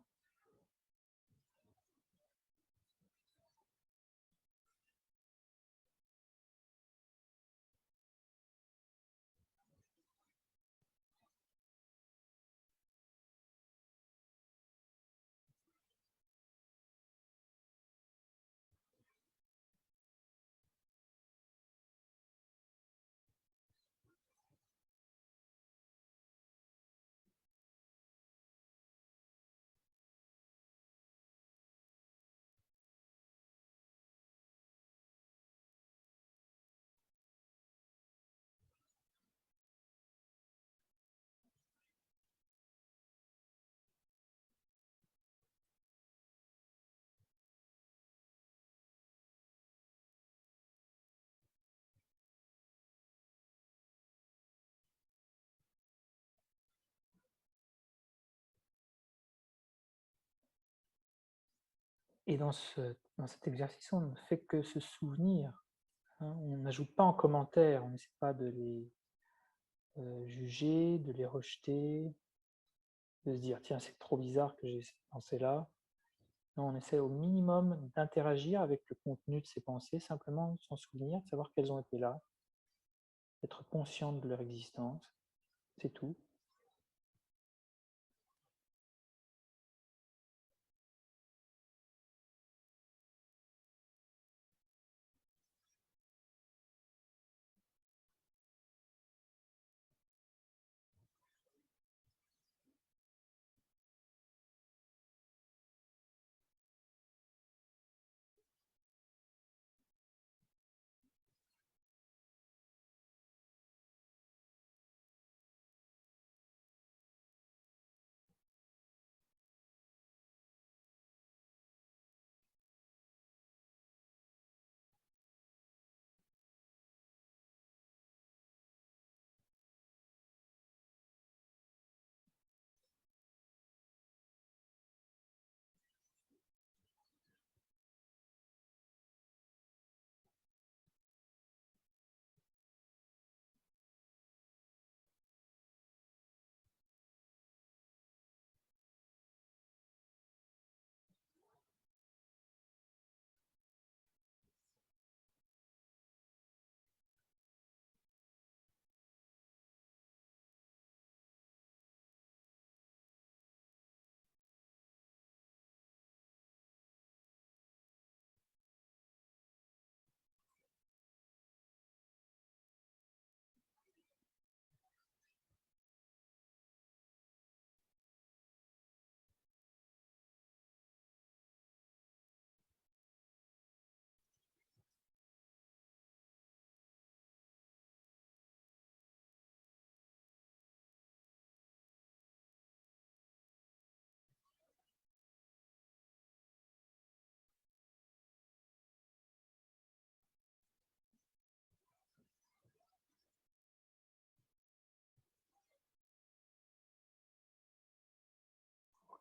Et dans cet exercice, on ne fait que se souvenir. Hein. On n'ajoute pas en commentaire, on n'essaie pas de les juger, de les rejeter, de se dire tiens, c'est trop bizarre que j'ai cette pensée-là. Non, on essaie au minimum d'interagir avec le contenu de ces pensées, simplement s'en souvenir, de savoir qu'elles ont été là, être consciente de leur existence, c'est tout.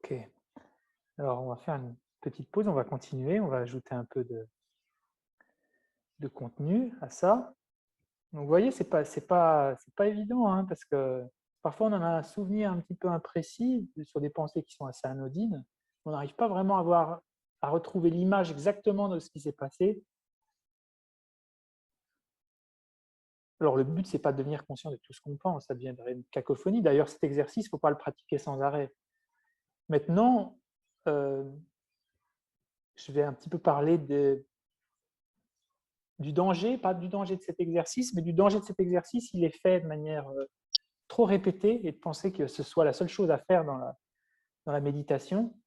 Ok. Alors, on va faire une petite pause, on va continuer, on va ajouter un peu de contenu à ça. Donc, vous voyez, c'est pas évident, hein, parce que parfois, on en a un souvenir un petit peu imprécis sur des pensées qui sont assez anodines. On n'arrive pas vraiment à retrouver l'image exactement de ce qui s'est passé. Alors, le but, ce n'est pas de devenir conscient de tout ce qu'on pense, ça deviendrait une cacophonie. D'ailleurs, cet exercice, il ne faut pas le pratiquer sans arrêt. Maintenant, je vais un petit peu parler du danger, pas du danger de cet exercice, mais du danger de cet exercice, il est fait de manière trop répétée et de penser que ce soit la seule chose à faire dans la méditation.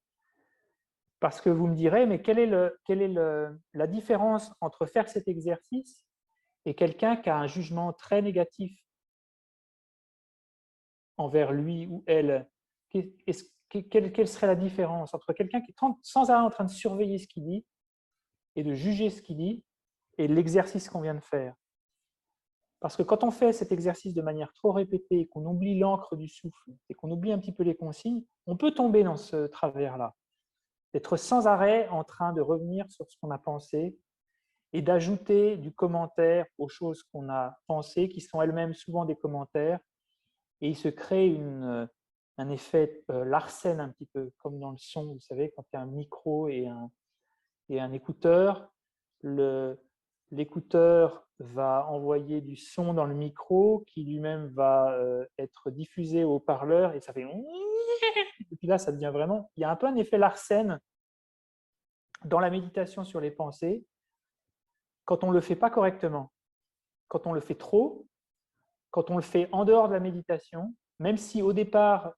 Parce que vous me direz, mais quelle est la différence entre faire cet exercice et quelqu'un qui a un jugement très négatif envers lui ou elle? Quelle serait la différence entre quelqu'un qui est sans arrêt en train de surveiller ce qu'il dit et de juger ce qu'il dit et l'exercice qu'on vient de faire? Parce que quand on fait cet exercice de manière trop répétée, qu'on oublie l'encre du souffle et qu'on oublie un petit peu les consignes, on peut tomber dans ce travers-là, d'être sans arrêt en train de revenir sur ce qu'on a pensé et d'ajouter du commentaire aux choses qu'on a pensées, qui sont elles-mêmes souvent des commentaires, et il se crée un effet Larsen un petit peu, comme dans le son, vous savez, quand il y a un micro et un écouteur, l'écouteur va envoyer du son dans le micro qui lui-même va être diffusé au haut-parleur et ça fait... Et puis là, ça devient vraiment... Il y a un peu un effet Larsen dans la méditation sur les pensées quand on ne le fait pas correctement, quand on le fait trop, quand on le fait en dehors de la méditation, même si au départ,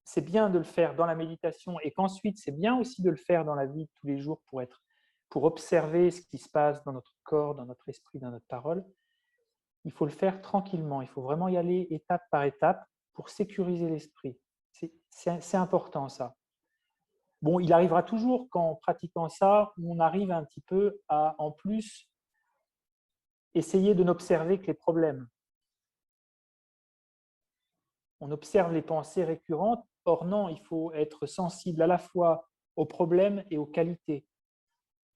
c'est bien de le faire dans la méditation et qu'ensuite, c'est bien aussi de le faire dans la vie de tous les jours pour observer ce qui se passe dans notre corps, dans notre esprit, dans notre parole. Il faut le faire tranquillement. Il faut vraiment y aller étape par étape pour sécuriser l'esprit. C'est important, ça. Bon, il arrivera toujours qu'en pratiquant ça, on arrive un petit peu à, en plus, essayer de n'observer que les problèmes. On observe les pensées récurrentes. Or non, il faut être sensible à la fois aux problèmes et aux qualités.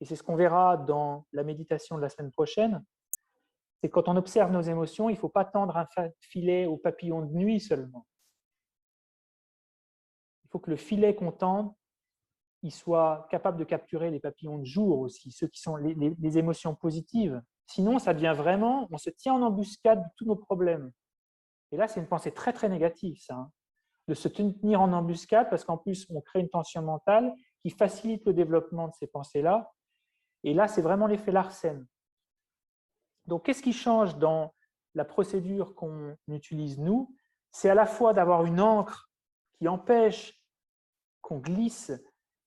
Et c'est ce qu'on verra dans la méditation de la semaine prochaine. C'est quand on observe nos émotions, il ne faut pas tendre un filet aux papillons de nuit seulement. Il faut que le filet qu'on tende, il soit capable de capturer les papillons de jour aussi, ceux qui sont les émotions positives. Sinon, ça devient vraiment, on se tient en embuscade de tous nos problèmes. Et là, c'est une pensée très, très négative, ça, hein, de se tenir en embuscade, parce qu'en plus, on crée une tension mentale qui facilite le développement de ces pensées-là. Et là, c'est vraiment l'effet Larsen. Donc, qu'est-ce qui change dans la procédure qu'on utilise, nous? C'est à la fois d'avoir une encre qui empêche qu'on glisse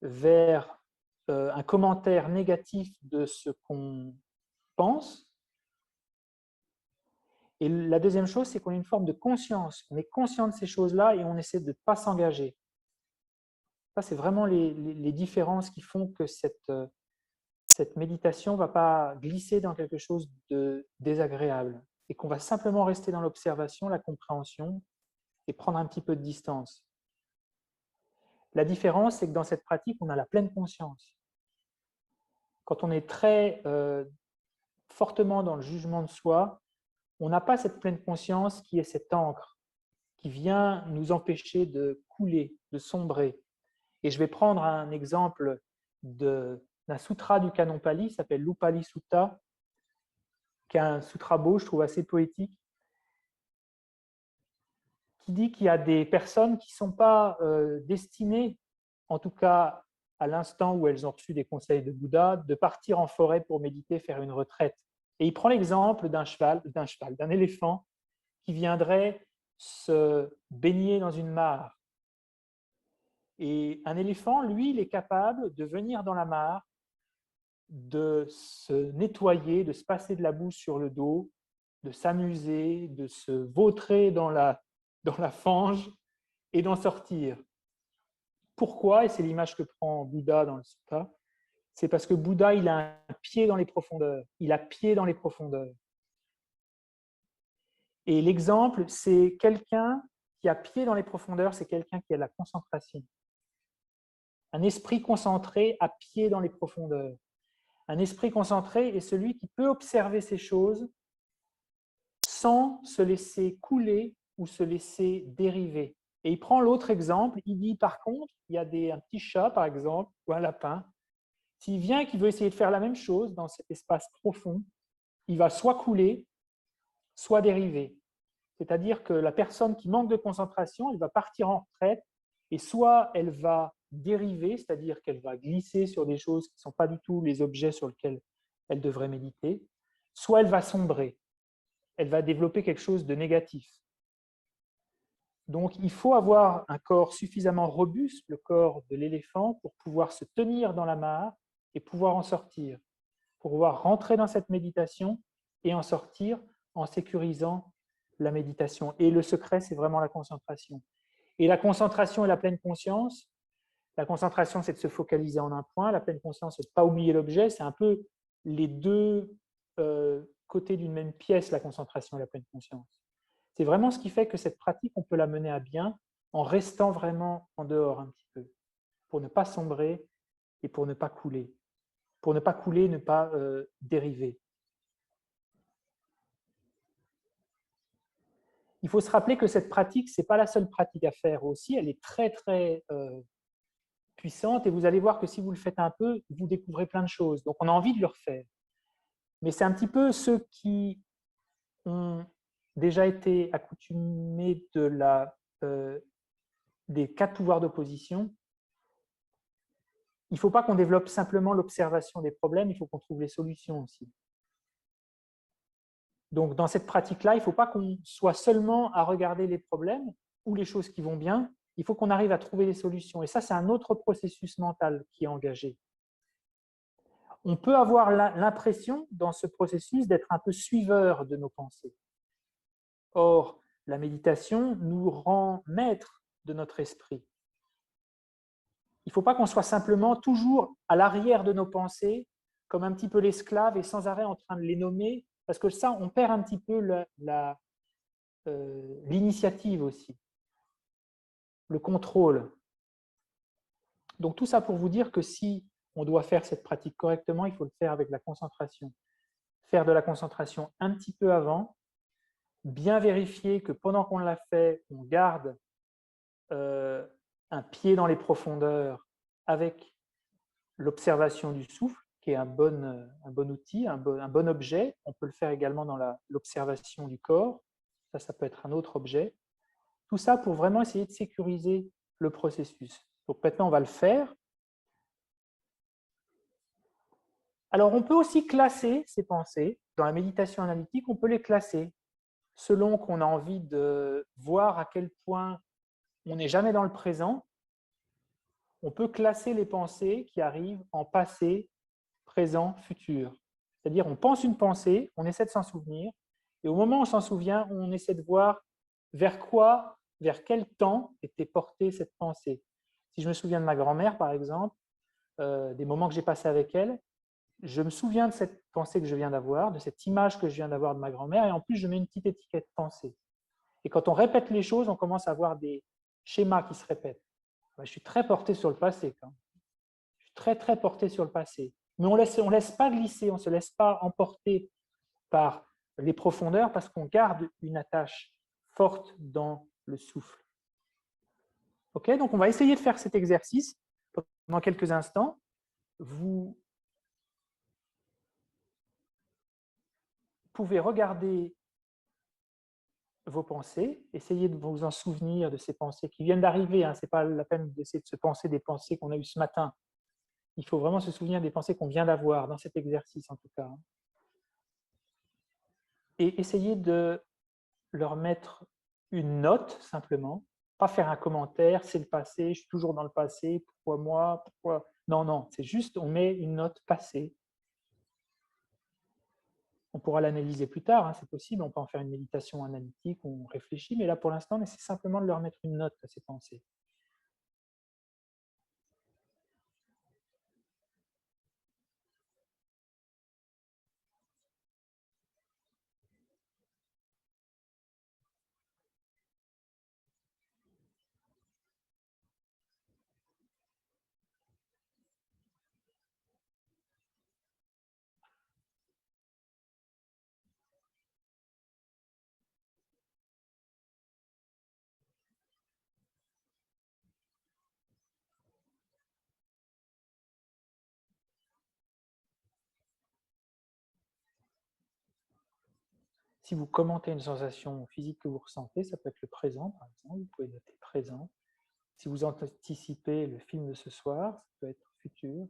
vers un commentaire négatif de ce qu'on pense. Et la deuxième chose, c'est qu'on a une forme de conscience. On est conscient de ces choses-là et on essaie de ne pas s'engager. Ça, c'est vraiment les différences qui font que cette méditation ne va pas glisser dans quelque chose de désagréable et qu'on va simplement rester dans l'observation, la compréhension et prendre un petit peu de distance. La différence, c'est que dans cette pratique, on a la pleine conscience. Quand on est très fortement dans le jugement de soi, on n'a pas cette pleine conscience qui est cette encre, qui vient nous empêcher de couler, de sombrer. Et je vais prendre un exemple d'un sutra du Canon Pali, qui s'appelle l'Upali Sutta, qui est un sutra beau, je trouve assez poétique, qui dit qu'il y a des personnes qui ne sont pas destinées, en tout cas à l'instant où elles ont reçu des conseils de Bouddha, de partir en forêt pour méditer, faire une retraite. Et il prend l'exemple d'un éléphant qui viendrait se baigner dans une mare. Et un éléphant, lui, il est capable de venir dans la mare, de se nettoyer, de se passer de la boue sur le dos, de s'amuser, de se vautrer dans la fange et d'en sortir. Pourquoi? Et c'est l'image que prend Bouddha dans le sutta. C'est parce que Bouddha, il a un pied dans les profondeurs. Il a pied dans les profondeurs. Et l'exemple, c'est quelqu'un qui a pied dans les profondeurs, c'est quelqu'un qui a la concentration. Un esprit concentré a pied dans les profondeurs. Un esprit concentré est celui qui peut observer ces choses sans se laisser couler ou se laisser dériver. Et il prend l'autre exemple, il dit par contre, il y a un petit chat par exemple, ou un lapin, s'il vient et qu'il veut essayer de faire la même chose dans cet espace profond, il va soit couler, soit dériver. C'est-à-dire que la personne qui manque de concentration, elle va partir en retraite et soit elle va dériver, c'est-à-dire qu'elle va glisser sur des choses qui ne sont pas du tout les objets sur lesquels elle devrait méditer, soit elle va sombrer, elle va développer quelque chose de négatif. Donc, il faut avoir un corps suffisamment robuste, le corps de l'éléphant, pour pouvoir se tenir dans la mare et pouvoir en sortir, pour pouvoir rentrer dans cette méditation et en sortir en sécurisant la méditation. Et le secret, c'est vraiment la concentration. Et la concentration et la pleine conscience, la concentration, c'est de se focaliser en un point, la pleine conscience, c'est de ne pas oublier l'objet, c'est un peu les deux côtés d'une même pièce, la concentration et la pleine conscience. C'est vraiment ce qui fait que cette pratique, on peut la mener à bien en restant vraiment en dehors un petit peu, pour ne pas sombrer et pour ne pas couler. Pour ne pas couler, ne pas dériver. Il faut se rappeler que cette pratique, ce n'est pas la seule pratique à faire aussi, elle est très très puissante et vous allez voir que si vous le faites un peu, vous découvrez plein de choses. Donc on a envie de le refaire. Mais c'est un petit peu ceux qui ont déjà été accoutumés des 4 pouvoirs d'opposition. Il ne faut pas qu'on développe simplement l'observation des problèmes, il faut qu'on trouve les solutions aussi. Donc, dans cette pratique-là, il ne faut pas qu'on soit seulement à regarder les problèmes ou les choses qui vont bien, il faut qu'on arrive à trouver des solutions. Et ça, c'est un autre processus mental qui est engagé. On peut avoir l'impression, dans ce processus, d'être un peu suiveur de nos pensées. Or, la méditation nous rend maîtres de notre esprit. Il ne faut pas qu'on soit simplement toujours à l'arrière de nos pensées, comme un petit peu l'esclave et sans arrêt en train de les nommer, parce que ça, on perd un petit peu l'initiative aussi, le contrôle. Donc tout ça pour vous dire que si on doit faire cette pratique correctement, il faut le faire avec la concentration. Faire de la concentration un petit peu avant, bien vérifier que pendant qu'on l'a fait, on garde un pied dans les profondeurs avec l'observation du souffle, qui est un bon outil, un bon objet. On peut le faire également dans l'observation du corps. Ça peut être un autre objet. Tout ça pour vraiment essayer de sécuriser le processus. Donc maintenant, on va le faire. Alors, on peut aussi classer ces pensées. Dans la méditation analytique, on peut les classer selon qu'on a envie de voir à quel point on n'est jamais dans le présent. On peut classer les pensées qui arrivent en passé, présent, futur. C'est-à-dire, on pense une pensée, on essaie de s'en souvenir, et au moment où on s'en souvient, on essaie de voir vers quel temps était portée cette pensée. Si je me souviens de ma grand-mère, par exemple, des moments que j'ai passés avec elle, je me souviens de cette pensée que je viens d'avoir, de cette image que je viens d'avoir de ma grand-mère, et en plus, je mets une petite étiquette pensée. Et quand on répète les choses, on commence à avoir des schémas qui se répètent. Je suis très porté sur le passé. Je suis très, très porté sur le passé. Mais on ne laisse pas glisser, on ne se laisse pas emporter par les profondeurs parce qu'on garde une attache forte dans le souffle. Ok, donc on va essayer de faire cet exercice pendant quelques instants. Vous pouvez regarder vos pensées, essayez de vous en souvenir de ces pensées qui viennent d'arriver. Ce n'est pas la peine d'essayer de se penser des pensées qu'on a eues ce matin. Il faut vraiment se souvenir des pensées qu'on vient d'avoir dans cet exercice en tout cas. Et essayer de leur mettre une note simplement, pas faire un commentaire, c'est le passé, je suis toujours dans le passé, pourquoi moi, pourquoi... Non, non, c'est juste, on met une note passée. On pourra l'analyser plus tard, hein, c'est possible, on peut en faire une méditation analytique, on réfléchit, mais là pour l'instant, on essaie simplement de leur mettre une note à ces pensées. Si vous commentez une sensation physique que vous ressentez, ça peut être le présent, par exemple, vous pouvez noter présent. Si vous anticipez le film de ce soir, ça peut être futur,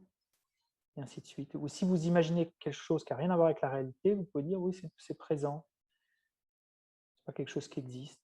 et ainsi de suite. Ou si vous imaginez quelque chose qui n'a rien à voir avec la réalité, vous pouvez dire oui, c'est présent, ce n'est pas quelque chose qui existe.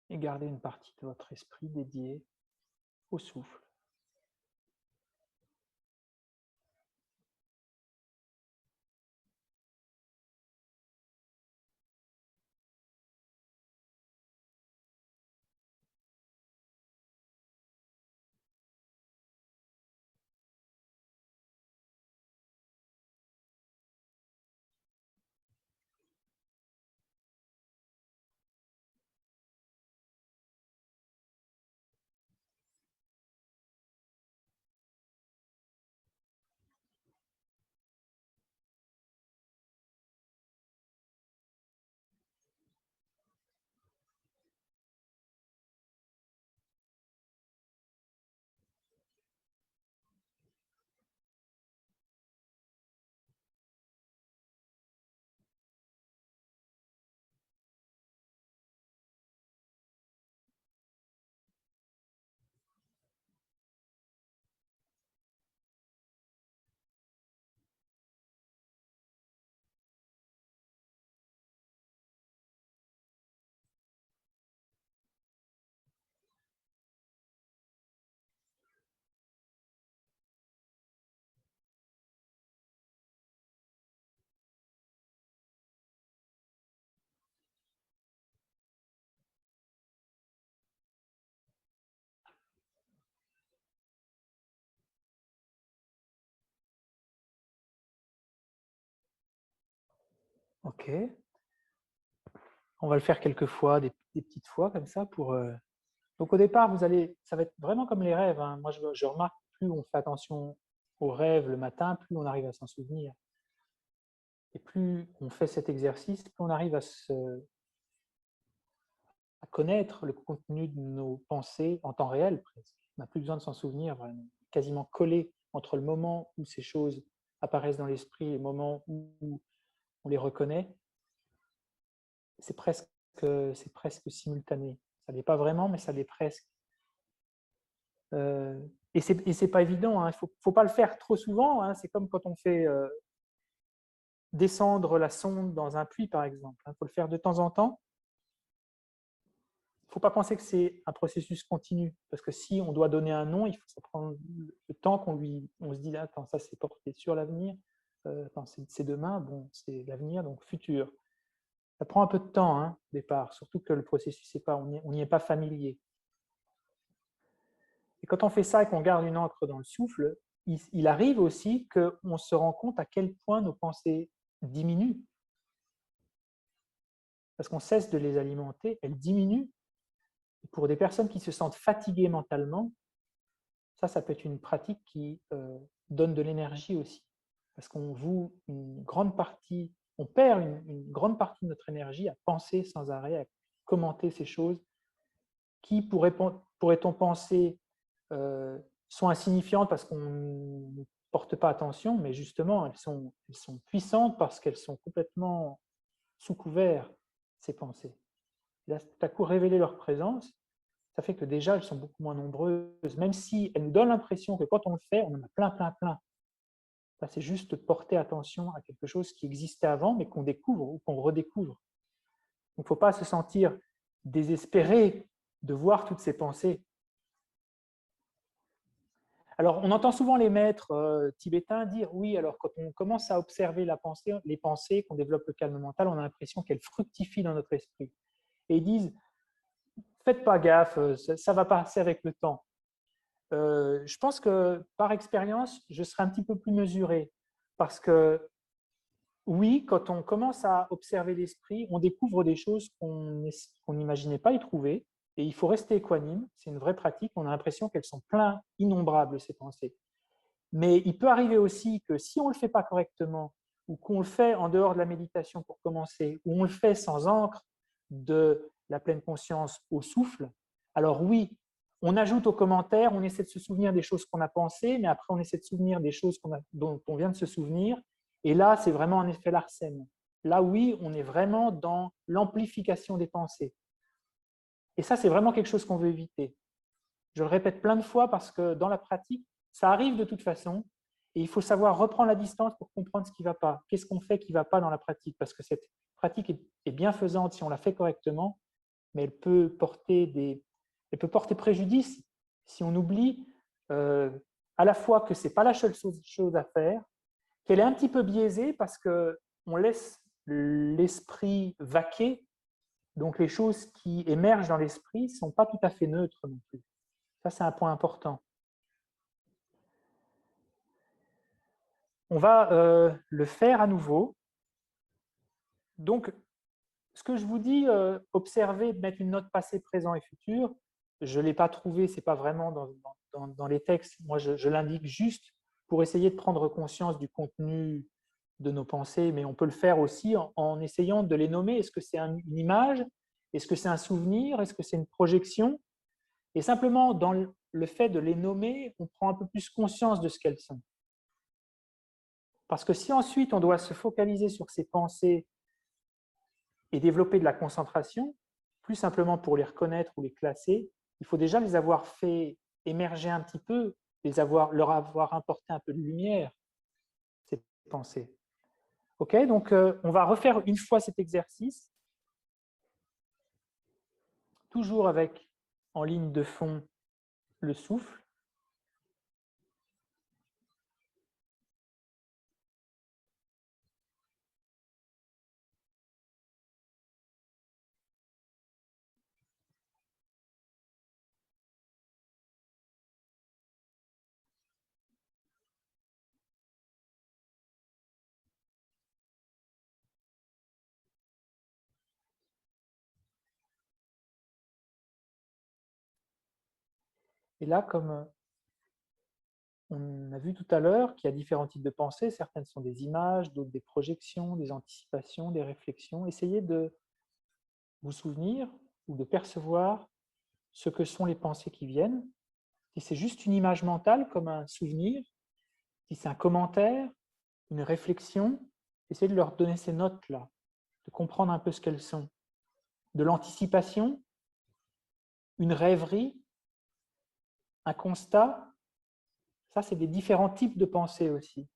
Et gardez une partie de votre esprit dédiée au souffle. Ok. On va le faire quelques fois, des petites fois comme ça. Donc au départ, ça va être vraiment comme les rêves. Hein. Moi, je remarque, plus on fait attention aux rêves le matin, plus on arrive à s'en souvenir. Et plus on fait cet exercice, plus on arrive à connaître le contenu de nos pensées en temps réel presque. On n'a plus besoin de s'en souvenir, vraiment. Quasiment collé entre le moment où ces choses apparaissent dans l'esprit et le moment où on les reconnaît. C'est presque simultané. Ça ne l'est pas vraiment, mais ça l'est presque. Et ce n'est pas évident, hein. Il ne faut pas le faire trop souvent. Hein. C'est comme quand on fait descendre la sonde dans un puits, par exemple. Il faut le faire de temps en temps. Il ne faut pas penser que c'est un processus continu, parce que si on doit donner un nom, il faut que ça prenne le temps on se dit, attends, ça c'est porté sur l'avenir, c'est demain, bon, c'est l'avenir, donc futur. Ça prend un peu de temps, hein, au départ, surtout que le processus, on n'y est pas familier. Et quand on fait ça et qu'on garde une encre dans le souffle, il arrive aussi qu'on se rend compte à quel point nos pensées diminuent. Parce qu'on cesse de les alimenter, elles diminuent. Et pour des personnes qui se sentent fatiguées mentalement, ça peut être une pratique qui donne de l'énergie aussi. Parce qu'on voue une grande partie, on perd une grande partie de notre énergie à penser sans arrêt, à commenter ces choses qui, pourrait-on penser, sont insignifiantes parce qu'on ne porte pas attention, mais justement, elles sont puissantes parce qu'elles sont complètement sous couvert, ces pensées. Et là, tout à coup, révéler leur présence, ça fait que déjà, elles sont beaucoup moins nombreuses, même si elles nous donnent l'impression que quand on le fait, on en a plein, plein, plein. Ça, c'est juste porter attention à quelque chose qui existait avant, mais qu'on découvre ou qu'on redécouvre. Donc, il ne faut pas se sentir désespéré de voir toutes ces pensées. Alors, on entend souvent les maîtres tibétains dire oui, alors quand on commence à observer les pensées, qu'on développe le calme mental, on a l'impression qu'elles fructifient dans notre esprit. Et ils disent, faites pas gaffe, ça va passer avec le temps. Je pense que par expérience, je serai un petit peu plus mesuré parce que oui, quand on commence à observer l'esprit, on découvre des choses qu'on n'imaginait pas y trouver et il faut rester équanime. C'est une vraie pratique. On a l'impression qu'elles sont pleines, innombrables, ces pensées. Mais il peut arriver aussi que si on ne le fait pas correctement ou qu'on le fait en dehors de la méditation pour commencer, ou on le fait sans encre de la pleine conscience au souffle, alors oui, on ajoute aux commentaires, on essaie de se souvenir des choses qu'on a pensées, mais après on essaie de se souvenir des choses dont on vient de se souvenir, et là c'est vraiment un effet Larsen. Là oui, on est vraiment dans l'amplification des pensées. Et ça, c'est vraiment quelque chose qu'on veut éviter. Je le répète plein de fois parce que dans la pratique, ça arrive de toute façon et il faut savoir reprendre la distance pour comprendre ce qui ne va pas. Qu'est-ce qu'on fait qui ne va pas dans la pratique? Parce que cette pratique est bienfaisante si on la fait correctement, mais elle peut porter préjudice si on oublie à la fois que ce n'est pas la seule chose à faire, qu'elle est un petit peu biaisée parce qu'on laisse l'esprit vaquer, donc les choses qui émergent dans l'esprit ne sont pas tout à fait neutres non plus. Ça, c'est un point important. On va le faire à nouveau. Donc, ce que je vous dis, observer, mettre une note passé, présent et futur, je ne l'ai pas trouvé, ce n'est pas vraiment dans les textes. Moi, je l'indique juste pour essayer de prendre conscience du contenu de nos pensées, mais on peut le faire aussi en essayant de les nommer. Est-ce que c'est une image? Est-ce que c'est un souvenir? Est-ce que c'est une projection? Et simplement, dans le fait de les nommer, on prend un peu plus conscience de ce qu'elles sont. Parce que si ensuite on doit se focaliser sur ces pensées et développer de la concentration, plus simplement pour les reconnaître ou les classer, il faut déjà les avoir fait émerger un petit peu, leur avoir apporté un peu de lumière, ces pensées. Ok, donc on va refaire une fois cet exercice, toujours avec en ligne de fond le souffle. Et là, comme on a vu tout à l'heure qu'il y a différents types de pensées, certaines sont des images, d'autres des projections, des anticipations, des réflexions. Essayez de vous souvenir ou de percevoir ce que sont les pensées qui viennent. Si c'est juste une image mentale comme un souvenir, si c'est un commentaire, une réflexion, essayez de leur donner ces notes-là, de comprendre un peu ce qu'elles sont. De l'anticipation, une rêverie, un constat, ça c'est des différents types de pensées aussi.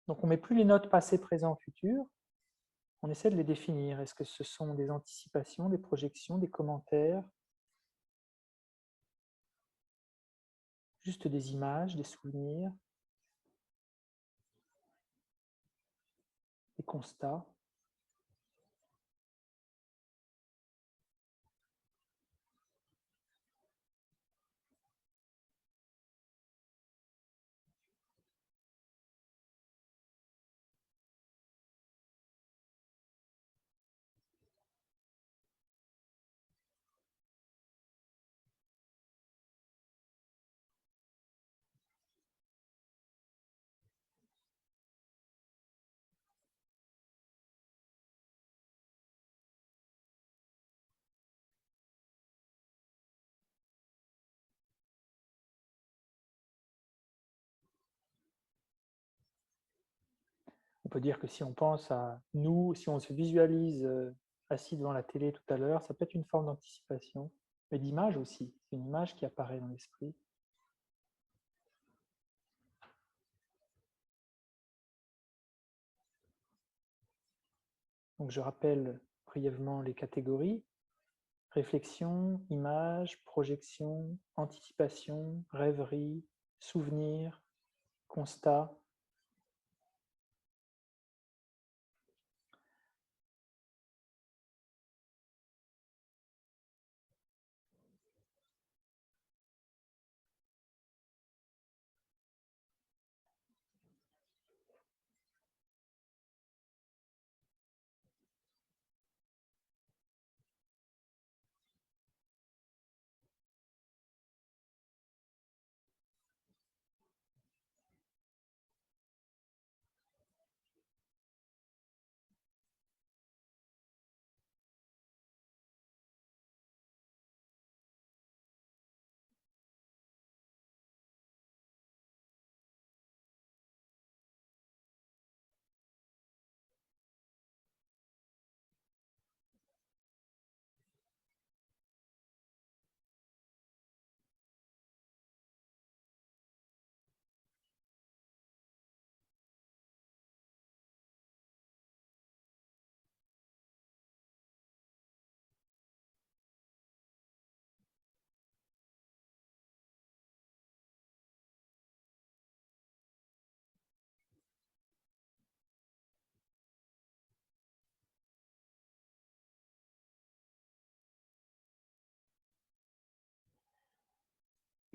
Donc on ne met plus les notes passé, présent, futur, on essaie de les définir. Est-ce que ce sont des anticipations, des projections, des commentaires, juste des images, des souvenirs, des constats? On peut dire que si on pense à nous, si on se visualise assis devant la télé tout à l'heure, ça peut être une forme d'anticipation, mais d'image aussi. C'est une image qui apparaît dans l'esprit. Donc je rappelle brièvement les catégories. Réflexion, image, projection, anticipation, rêverie, souvenir, constat.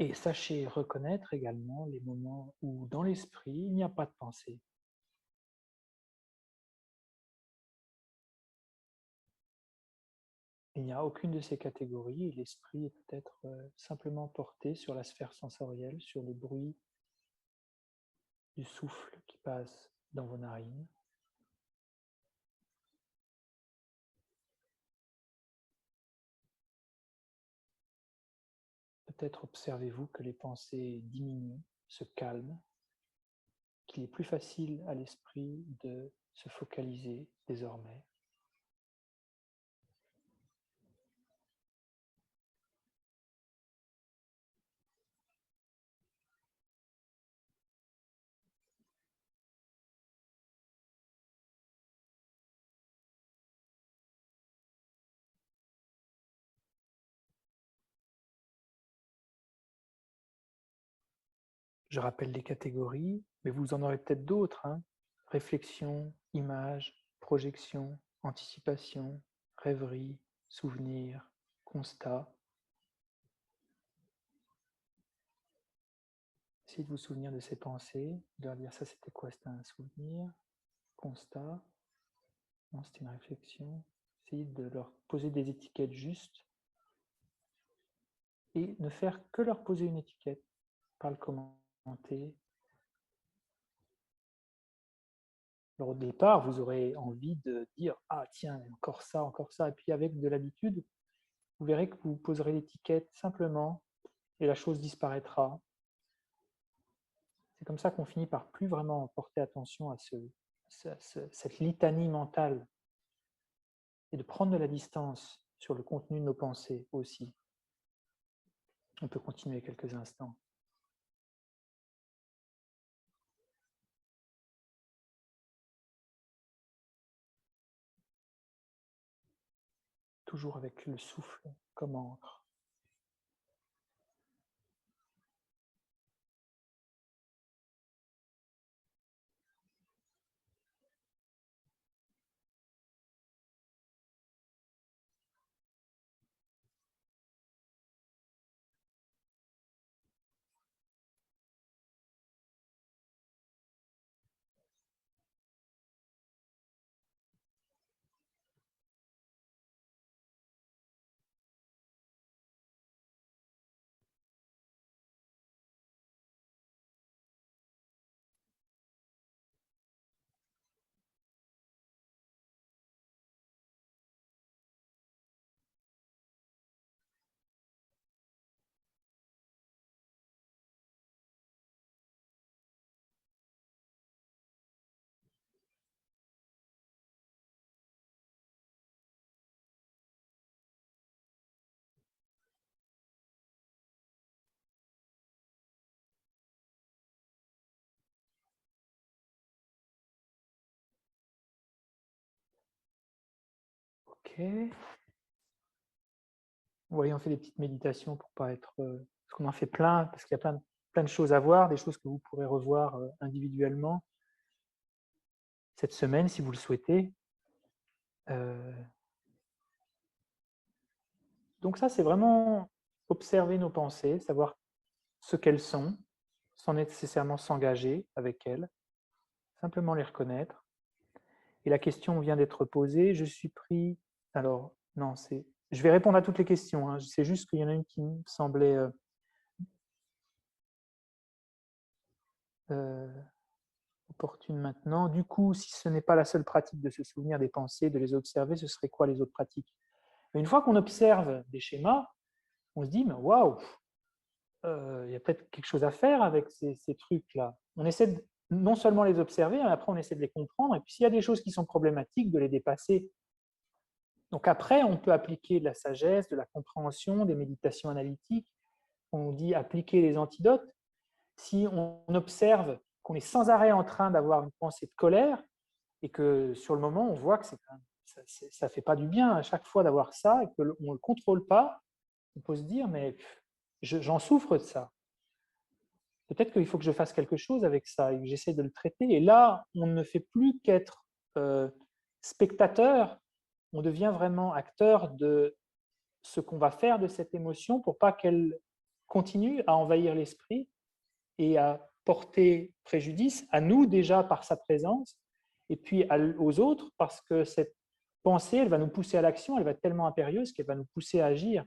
Et sachez reconnaître également les moments où dans l'esprit, il n'y a pas de pensée. Il n'y a aucune de ces catégories et l'esprit est peut-être simplement porté sur la sphère sensorielle, sur le bruit du souffle qui passe dans vos narines. Peut-être observez-vous que les pensées diminuent, se calment, qu'il est plus facile à l'esprit de se focaliser désormais. Je rappelle les catégories, mais vous en aurez peut-être d'autres. Réflexion, image, projection, anticipation, rêverie, souvenir, constat. Essayez de vous souvenir de ces pensées, de leur dire ça c'était quoi? C'était un souvenir, constat, non c'était une réflexion. Essayez de leur poser des étiquettes justes et ne faire que leur poser une étiquette, pas le commenter. Alors au départ, vous aurez envie de dire « Ah tiens, encore ça », et puis avec de l'habitude, vous verrez que vous poserez l'étiquette simplement et la chose disparaîtra. C'est comme ça qu'on finit par plus vraiment porter attention à cette litanie mentale et de prendre de la distance sur le contenu de nos pensées aussi. On peut continuer quelques instants. Toujours avec le souffle comme encre. Ok. Vous voyez, on fait des petites méditations pour pas être... parce qu'on en fait plein, parce qu'il y a plein de choses à voir, des choses que vous pourrez revoir individuellement cette semaine si vous le souhaitez. Donc ça, c'est vraiment observer nos pensées, savoir ce qu'elles sont, sans nécessairement s'engager avec elles, simplement les reconnaître. Et la question vient d'être posée, je suis pris... Alors, non, c'est... Je vais répondre à toutes les questions, c'est juste qu'il y en a une qui me semblait opportune maintenant. Du coup, si ce n'est pas la seule pratique de se souvenir des pensées, de les observer, ce serait quoi les autres pratiques? Mais une fois qu'on observe des schémas, on se dit, mais waouh, il y a peut-être quelque chose à faire avec ces trucs-là. On essaie de non seulement les observer, mais après on essaie de les comprendre, et puis s'il y a des choses qui sont problématiques, de les dépasser. Donc après, on peut appliquer de la sagesse, de la compréhension, des méditations analytiques. On dit appliquer les antidotes. Si on observe qu'on est sans arrêt en train d'avoir une pensée de colère, et que sur le moment, on voit que ça ne fait pas du bien à chaque fois d'avoir ça, et qu'on ne le contrôle pas, on peut se dire, mais j'en souffre de ça. Peut-être qu'il faut que je fasse quelque chose avec ça et que j'essaie de le traiter. Et là, on ne fait plus qu'être spectateur, on devient vraiment acteur de ce qu'on va faire de cette émotion pour pas qu'elle continue à envahir l'esprit et à porter préjudice à nous déjà par sa présence, et puis aux autres parce que cette pensée, elle va nous pousser à l'action, elle va être tellement impérieuse qu'elle va nous pousser à agir.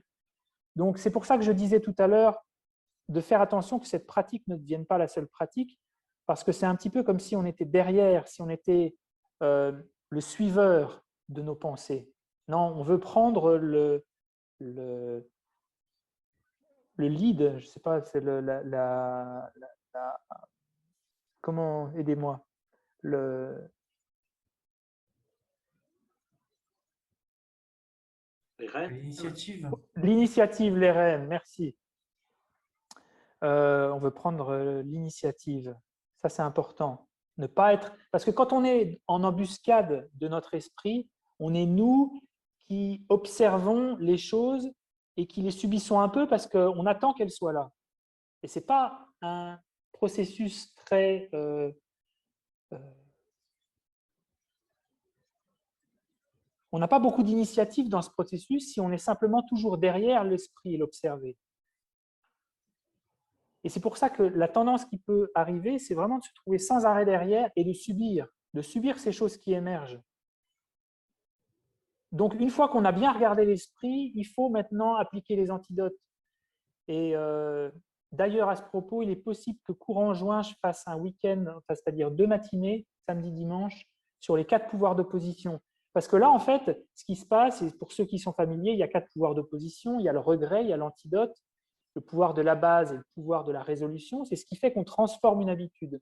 Donc c'est pour ça que je disais tout à l'heure de faire attention que cette pratique ne devienne pas la seule pratique, parce que c'est un petit peu comme si on était derrière, si on était le suiveur de nos pensées. Non, on veut prendre le lead, je ne sais pas, c'est comment, aidez-moi, L'initiative. l'initiative, les rênes, merci. On veut prendre l'initiative. Ça, c'est important. Ne pas être... Parce que quand on est en embuscade de notre esprit, on est nous qui observons les choses et qui les subissons un peu parce qu'on attend qu'elles soient là. Et ce n'est pas un processus très... on n'a pas beaucoup d'initiative dans ce processus si on est simplement toujours derrière l'esprit et l'observer. Et c'est pour ça que la tendance qui peut arriver, c'est vraiment de se trouver sans arrêt derrière et de subir ces choses qui émergent. Donc, une fois qu'on a bien regardé l'esprit, il faut maintenant appliquer les antidotes. Et d'ailleurs, à ce propos, il est possible que courant juin, je fasse un week-end, c'est-à-dire 2 matinées, samedi, dimanche, sur les 4 pouvoirs d'opposition. Parce que là, en fait, ce qui se passe, et pour ceux qui sont familiers, il y a 4 pouvoirs d'opposition, il y a le regret, il y a l'antidote, le pouvoir de la base et le pouvoir de la résolution. C'est ce qui fait qu'on transforme une habitude.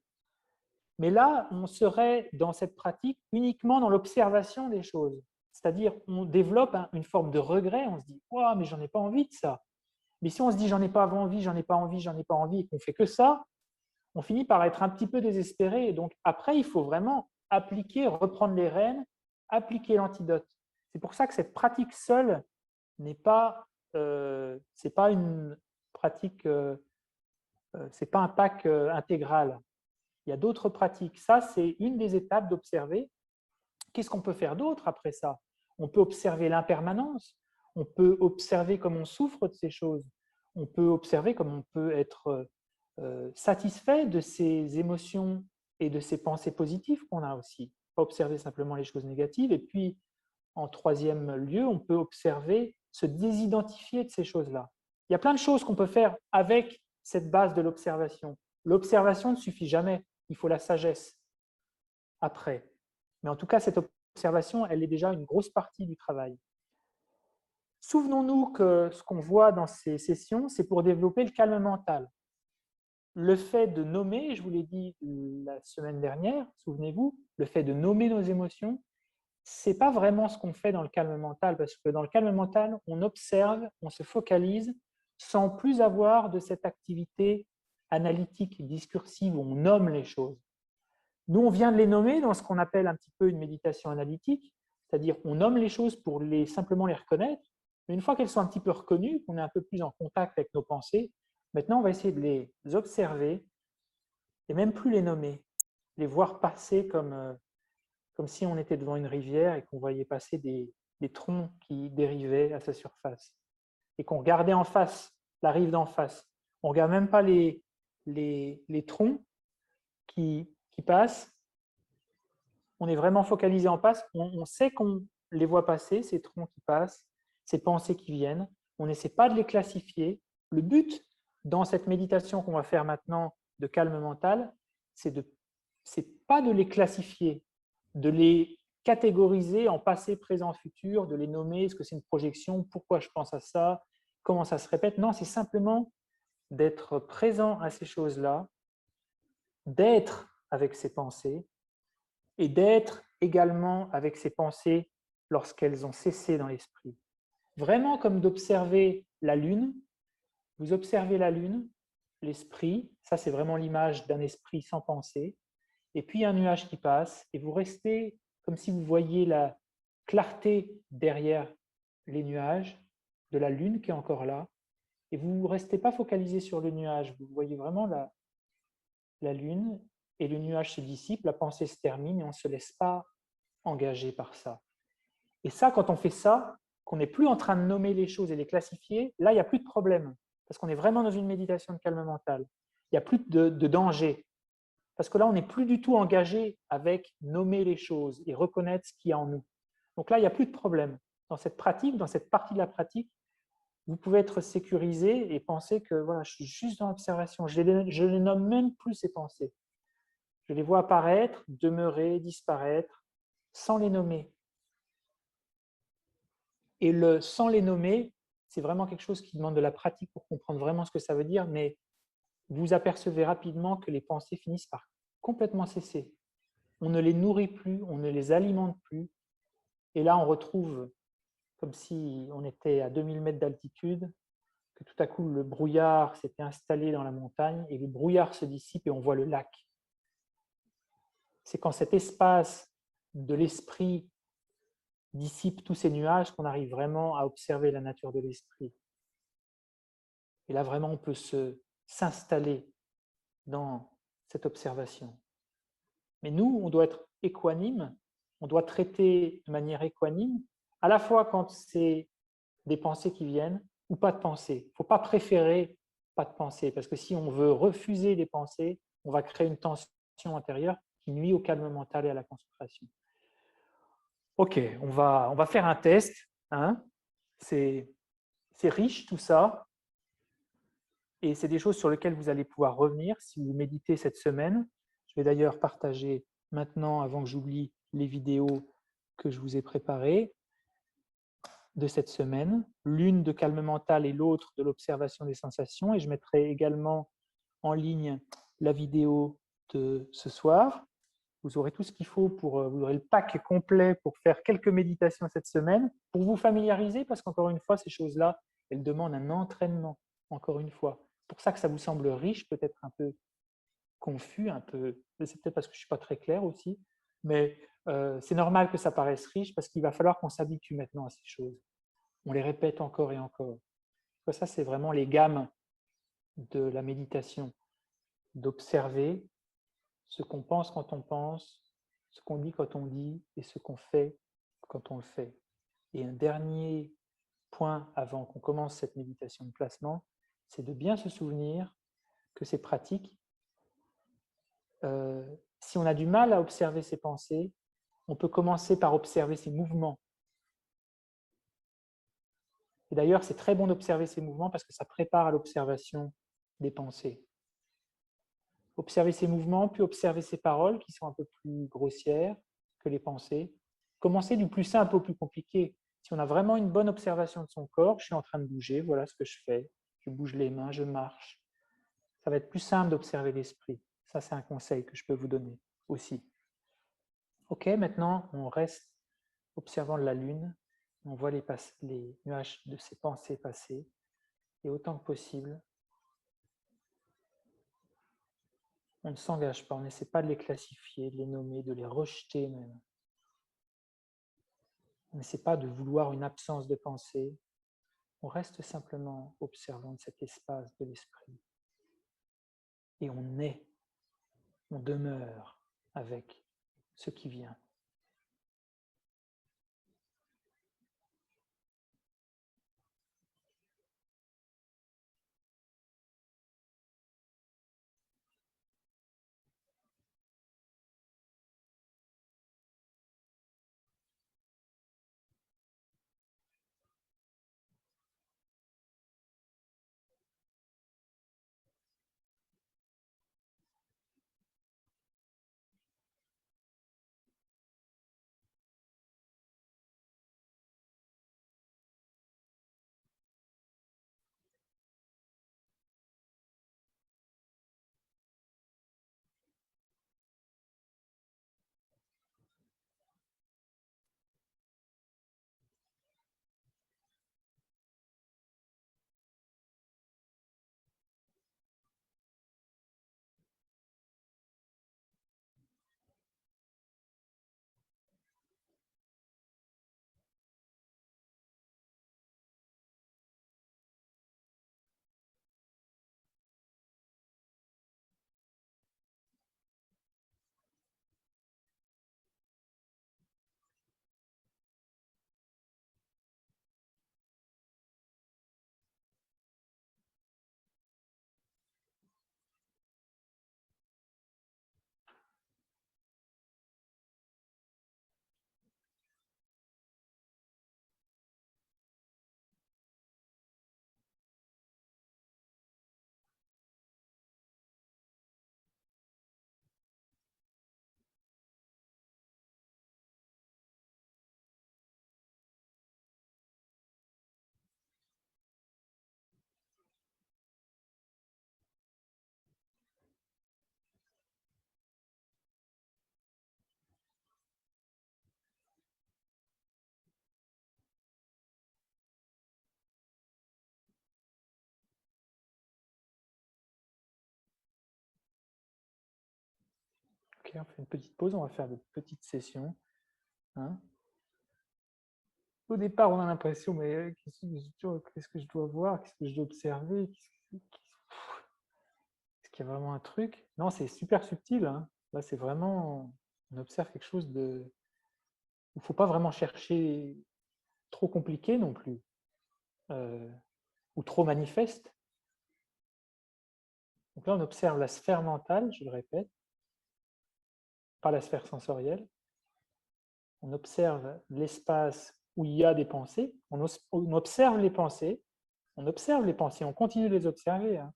Mais là, on serait dans cette pratique uniquement dans l'observation des choses. C'est-à-dire, on développe une forme de regret, on se dit « Wow, mais j'en ai pas envie de ça ». Mais si on se dit « J'en ai pas envie, j'en ai pas envie, j'en ai pas envie » et qu'on fait que ça, on finit par être un petit peu désespéré. Et donc, après, il faut vraiment appliquer, reprendre les rênes, appliquer l'antidote. C'est pour ça que cette pratique seule n'est pas, c'est pas une pratique, c'est pas un pack intégral. Il y a d'autres pratiques. Ça, c'est une des étapes d'observer. Qu'est-ce qu'on peut faire d'autre après ça? On peut observer l'impermanence. On peut observer comme on souffre de ces choses. On peut observer comme on peut être satisfait de ces émotions et de ces pensées positives qu'on a aussi. Pas observer simplement les choses négatives. Et puis, en troisième lieu, on peut observer, se désidentifier de ces choses-là. Il y a plein de choses qu'on peut faire avec cette base de l'observation. L'observation ne suffit jamais. Il faut la sagesse après. Mais en tout cas, cette observation, elle est déjà une grosse partie du travail. Souvenons-nous que ce qu'on voit dans ces sessions, c'est pour développer le calme mental. Le fait de nommer, je vous l'ai dit la semaine dernière, souvenez-vous, le fait de nommer nos émotions, ce n'est pas vraiment ce qu'on fait dans le calme mental, parce que dans le calme mental, on observe, on se focalise, sans plus avoir de cette activité analytique, discursive, où on nomme les choses. Nous, on vient de les nommer dans ce qu'on appelle un petit peu une méditation analytique, c'est-à-dire on nomme les choses pour simplement les reconnaître, mais une fois qu'elles sont un petit peu reconnues, qu'on est un peu plus en contact avec nos pensées, maintenant on va essayer de les observer et même plus les nommer, les voir passer comme si on était devant une rivière et qu'on voyait passer des troncs qui dérivaient à sa surface et qu'on regardait en face, la rive d'en face. On ne regarde même pas les troncs qui passent. On est vraiment focalisé en face. On sait qu'on les voit passer, ces troncs qui passent, ces pensées qui viennent. On n'essaie pas de les classifier. Le but dans cette méditation qu'on va faire maintenant de calme mental, c'est pas de les classifier, de les catégoriser en passé, présent, futur, de les nommer, est-ce que c'est une projection, pourquoi je pense à ça, comment ça se répète. Non, c'est simplement d'être présent à ces choses-là, d'être avec ces pensées et d'être également avec ces pensées lorsqu'elles ont cessé dans l'esprit. Vraiment comme d'observer la lune. Vous observez la lune, l'esprit, ça c'est vraiment l'image d'un esprit sans pensée, et puis un nuage qui passe, et vous restez comme si vous voyiez la clarté derrière les nuages de la lune qui est encore là, et vous ne restez pas focalisé sur le nuage, vous voyez vraiment la lune, et le nuage se dissipe, la pensée se termine, et on ne se laisse pas engager par ça. Et ça, quand on fait ça, qu'on n'est plus en train de nommer les choses et les classifier, là, il n'y a plus de problème. parce qu'on est vraiment dans une méditation de calme mental. Il n'y a plus de danger, parce que là, on n'est plus du tout engagé avec nommer les choses et reconnaître ce qu'il y a en nous. Donc là, il n'y a plus de problème. Dans cette pratique, dans cette partie de la pratique, vous pouvez être sécurisé et penser que voilà, je suis juste dans l'observation. Je ne nomme même plus ces pensées. Je les vois apparaître, demeurer, disparaître, sans les nommer. Et le sans les nommer, c'est vraiment quelque chose qui demande de la pratique pour comprendre vraiment ce que ça veut dire, mais vous apercevez rapidement que les pensées finissent par complètement cesser. On ne les nourrit plus, on ne les alimente plus. Et là, on retrouve comme si on était à 2000 mètres d'altitude, que tout à coup, le brouillard s'était installé dans la montagne et le brouillard se dissipe et on voit le lac. C'est quand cet espace de l'esprit dissipe tous ces nuages qu'on arrive vraiment à observer la nature de l'esprit. Et là, vraiment, on peut s'installer dans cette observation. Mais nous, on doit être équanime, on doit traiter de manière équanime, à la fois quand c'est des pensées qui viennent ou pas de pensées. Il ne faut pas préférer pas de pensées, parce que si on veut refuser les pensées, on va créer une tension intérieure qui nuit au calme mental et à la concentration. Ok, on va faire un test. Hein. C'est riche tout ça. Et c'est des choses sur lesquelles vous allez pouvoir revenir si vous méditez cette semaine. Je vais d'ailleurs partager maintenant, avant que j'oublie, les vidéos que je vous ai préparées de cette semaine, l'une de calme mental et l'autre de l'observation des sensations. Et je mettrai également en ligne la vidéo de ce soir. Vous aurez tout ce qu'il faut vous aurez le pack complet pour faire quelques méditations cette semaine, pour vous familiariser, parce qu'encore une fois, ces choses-là, elles demandent un entraînement, encore une fois. C'est pour ça que ça vous semble riche, peut-être un peu confus, un peu. C'est peut-être parce que je ne suis pas très clair aussi, mais c'est normal que ça paraisse riche parce qu'il va falloir qu'on s'habitue maintenant à ces choses. On les répète encore et encore. Ça, c'est vraiment les gammes de la méditation, d'observer ce qu'on pense quand on pense, ce qu'on dit quand on dit et ce qu'on fait quand on le fait. Et un dernier point avant qu'on commence cette méditation de placement, c'est de bien se souvenir que ces pratiques, si on a du mal à observer ses pensées, on peut commencer par observer ses mouvements. Et d'ailleurs, c'est très bon d'observer ces mouvements parce que ça prépare à l'observation des pensées. Observer ses mouvements, puis observer ses paroles qui sont un peu plus grossières que les pensées. Commencer du plus simple au plus compliqué. Si on a vraiment une bonne observation de son corps, je suis en train de bouger, voilà ce que je fais. Je bouge les mains, je marche. Ça va être plus simple d'observer l'esprit. Ça, c'est un conseil que je peux vous donner aussi. Ok, maintenant, on reste observant la lune. On voit les nuages de ses pensées passer. Et autant que possible, on ne s'engage pas, on n'essaie pas de les classifier, de les nommer, de les rejeter même. On n'essaie pas de vouloir une absence de pensée. On reste simplement observant cet espace de l'esprit. Et on demeure avec ce qui vient. Ok, on fait une petite pause, on va faire de petites sessions. Hein. Au départ, on a l'impression, mais qu'est-ce que je dois voir? Qu'est-ce que je dois observer? Est-ce qu'il y a vraiment un truc? Non, c'est super subtil. Hein. Là, c'est vraiment, on observe quelque chose de... Il ne faut pas vraiment chercher trop compliqué non plus, ou trop manifeste. Donc là, on observe la sphère mentale, je le répète, pas la sphère sensorielle. On observe l'espace où il y a des pensées. On observe les pensées. On observe les pensées, on continue de les observer. Hein.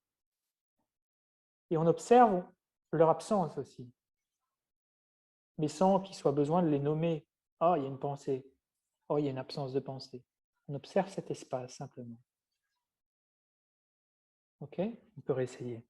Et on observe leur absence aussi, mais sans qu'il soit besoin de les nommer. Ah, il y a une pensée. Oh, il y a une absence de pensée. On observe cet espace simplement. OK? On peut réessayer.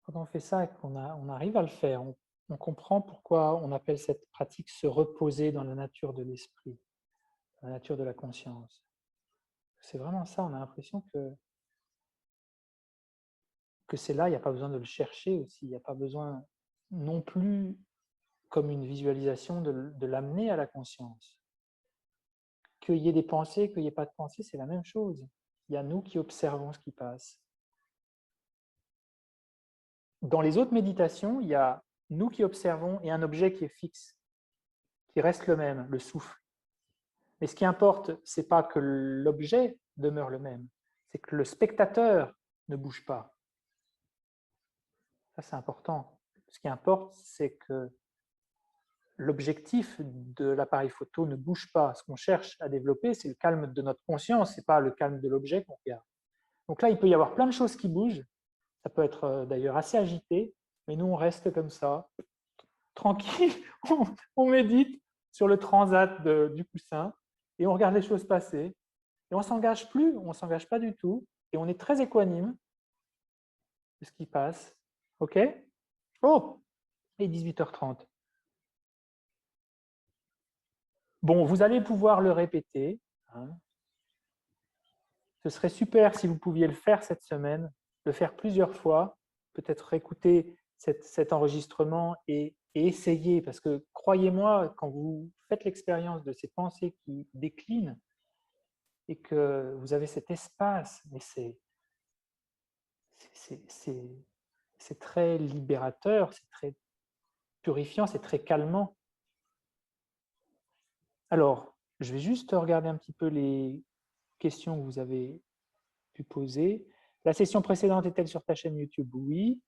Quand on fait ça et on arrive à le faire, on comprend pourquoi on appelle cette pratique se reposer dans la nature de l'esprit, dans la nature de la conscience. C'est vraiment ça, on a l'impression que c'est là, il n'y a pas besoin de le chercher aussi, il n'y a pas besoin non plus, comme une visualisation, de l'amener à la conscience. Qu'il y ait des pensées, qu'il n'y ait pas de pensées, c'est la même chose. Il y a nous qui observons ce qui passe. Dans les autres méditations, il y a nous qui observons et un objet qui est fixe, qui reste le même, le souffle. Mais ce qui importe, ce n'est pas que l'objet demeure le même, c'est que le spectateur ne bouge pas. Ça, c'est important. Ce qui importe, c'est que l'objectif de l'appareil photo ne bouge pas. Ce qu'on cherche à développer, c'est le calme de notre conscience, ce n'est pas le calme de l'objet qu'on regarde. Donc là, il peut y avoir plein de choses qui bougent. Ça peut être d'ailleurs assez agité, mais nous, on reste comme ça, tranquille, on médite sur le transat du coussin et on regarde les choses passer. Et on ne s'engage plus, on ne s'engage pas du tout, et on est très équanime de ce qui passe. OK? Oh, et 18h30. Bon, vous allez pouvoir le répéter. Hein. Ce serait super si vous pouviez le faire cette semaine, le faire plusieurs fois, peut-être écouter cet enregistrement et essayer, parce que croyez-moi, quand vous faites l'expérience de ces pensées qui déclinent et que vous avez cet espace, mais c'est très libérateur, c'est très purifiant, c'est très calmant. Alors, je vais juste regarder un petit peu les questions que vous avez pu poser. La session précédente est-elle sur ta chaîne YouTube? Oui.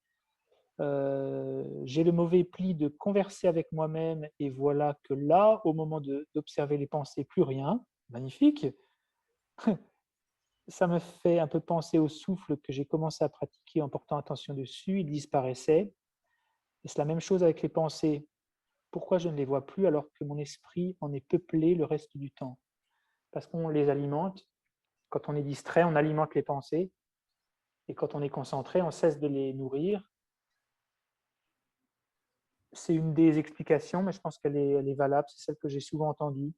j'ai le mauvais pli de converser avec moi-même et voilà que là, au moment d'observer les pensées, plus rien. Magnifique. Ça me fait un peu penser au souffle que j'ai commencé à pratiquer en portant attention dessus. Il disparaissait. Et c'est la même chose avec les pensées. Pourquoi je ne les vois plus alors que mon esprit en est peuplé le reste du temps? Parce qu'on les alimente. Quand on est distrait, on alimente les pensées. Et quand on est concentré, on cesse de les nourrir. C'est une des explications, mais je pense elle est valable. C'est celle que j'ai souvent entendue.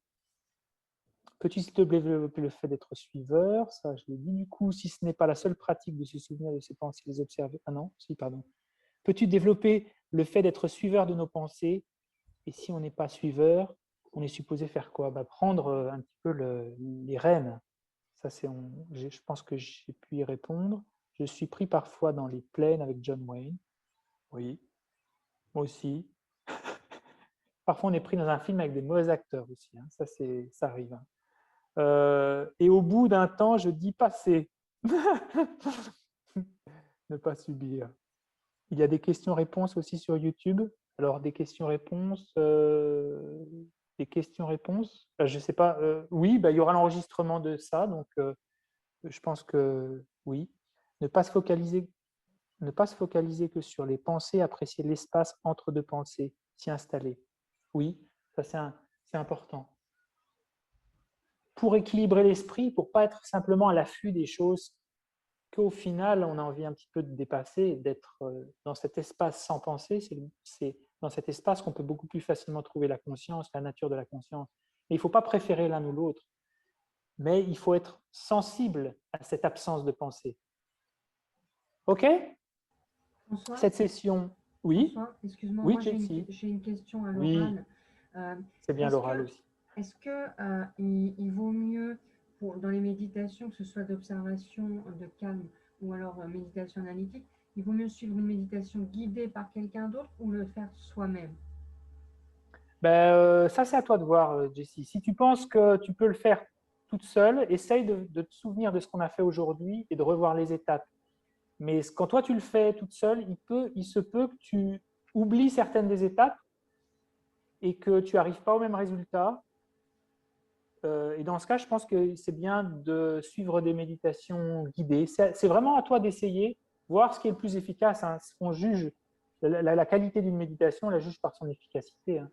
Peux-tu s'il te plaît développer le fait d'être suiveur? Ça, je l'ai dit. Du coup, si ce n'est pas la seule pratique de se souvenir de ses pensées, les observer. Ah non, si, pardon. Peux-tu développer le fait d'être suiveur de nos pensées? Et si on n'est pas suiveur, on est supposé faire quoi? Prendre un petit peu les rênes. Ça, je pense que j'ai pu y répondre. Je suis pris parfois dans les plaines avec John Wayne. Oui, moi aussi. Parfois, on est pris dans un film avec des mauvais acteurs aussi. Hein. Ça arrive. Hein. Et au bout d'un temps, je dis passer. Ne pas subir. Il y a des questions-réponses aussi sur YouTube. Alors, des questions-réponses, je ne sais pas. Oui, il y aura l'enregistrement de ça, donc je pense que oui. Ne pas se focaliser, ne pas se focaliser que sur les pensées, apprécier l'espace entre deux pensées, s'y installer. Oui, ça c'est important. Pour équilibrer l'esprit, pour ne pas être simplement à l'affût des choses qu'au final, on a envie un petit peu de dépasser, d'être dans cet espace sans pensée. C'est dans cet espace qu'on peut beaucoup plus facilement trouver la conscience, la nature de la conscience. Et il ne faut pas préférer l'un ou l'autre, mais il faut être sensible à cette absence de pensée. OK? François, Cette session, oui, François, excuse-moi, oui, moi Jessie, j'ai une question à oui, l'oral. Euh, c'est bien est-ce que, l'oral aussi. est-ce que il vaut mieux dans les méditations, que ce soit d'observation, de calme ou alors méditation analytique, il vaut mieux suivre une méditation guidée par quelqu'un d'autre ou le faire soi-même? Ça, c'est à toi de voir, Jessie. Si tu penses que tu peux le faire toute seule, essaye de te souvenir de ce qu'on a fait aujourd'hui et de revoir les étapes. Mais quand toi, tu le fais toute seule, il se peut que tu oublies certaines des étapes et que tu n'arrives pas au même résultat. Et dans ce cas, je pense que c'est bien de suivre des méditations guidées. C'est vraiment à toi d'essayer, voir ce qui est le plus efficace. Hein. On juge la qualité d'une méditation, on la juge par son efficacité. Hein.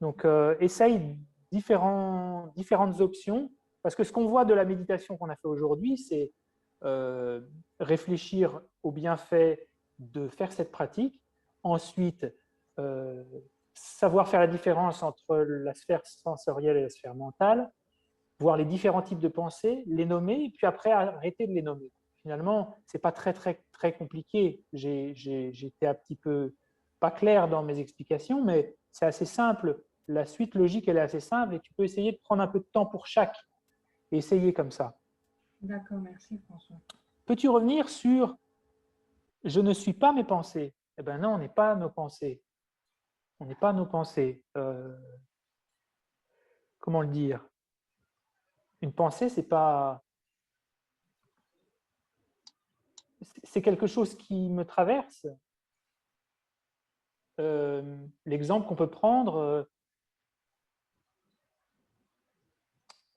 Donc, essaye différentes options, parce que ce qu'on voit de la méditation qu'on a fait aujourd'hui, c'est réfléchir aux bienfaits de faire cette pratique, ensuite savoir faire la différence entre la sphère sensorielle et la sphère mentale, voir les différents types de pensées, les nommer, et puis après arrêter de les nommer. Finalement, ce n'est pas très compliqué. J'ai été un petit peu pas clair dans mes explications, mais c'est assez simple. La suite logique, elle est assez simple et tu peux essayer de prendre un peu de temps pour chaque et essayer comme ça. D'accord, merci François. Peux-tu revenir sur je ne suis pas mes pensées? Eh bien non, on n'est pas nos pensées. On n'est pas nos pensées. Comment le dire? Une pensée, c'est quelque chose qui me traverse. L'exemple qu'on peut prendre,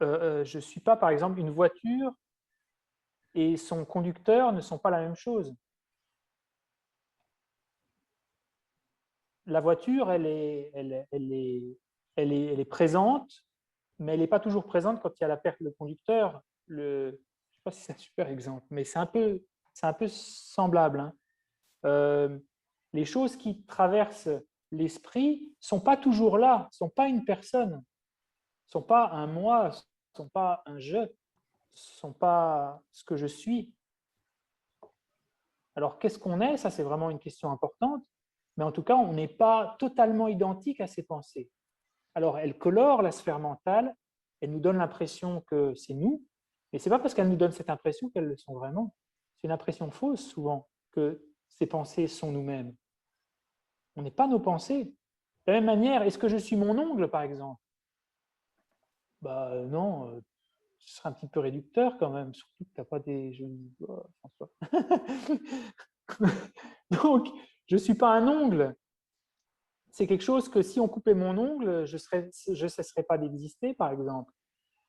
je ne suis pas, par exemple, une voiture et son conducteur ne sont pas la même chose. La voiture, elle est présente, mais elle n'est pas toujours présente quand il y a la perte de conducteur. Je ne sais pas si c'est un super exemple, mais c'est un peu semblable. Hein. Euh, les choses qui traversent l'esprit ne sont pas toujours là, ne sont pas une personne, ne sont pas un moi, ne sont pas un je, ne sont pas ce que je suis. Alors, qu'est-ce qu'on est? Ça, c'est vraiment une question importante. Mais en tout cas, on n'est pas totalement identique à ces pensées. Alors, elles colorent la sphère mentale, elles nous donnent l'impression que c'est nous, mais ce n'est pas parce qu'elles nous donnent cette impression qu'elles le sont vraiment. C'est une impression fausse, souvent, que ces pensées sont nous-mêmes. On n'est pas nos pensées. De la même manière, est-ce que je suis mon ongle, par exemple? Non, ce serait un petit peu réducteur quand même, surtout que tu n'as pas des jolis doigts, François. Donc, Je ne suis pas un ongle. C'est quelque chose que si on coupait mon ongle, je ne cesserais pas d'exister, par exemple.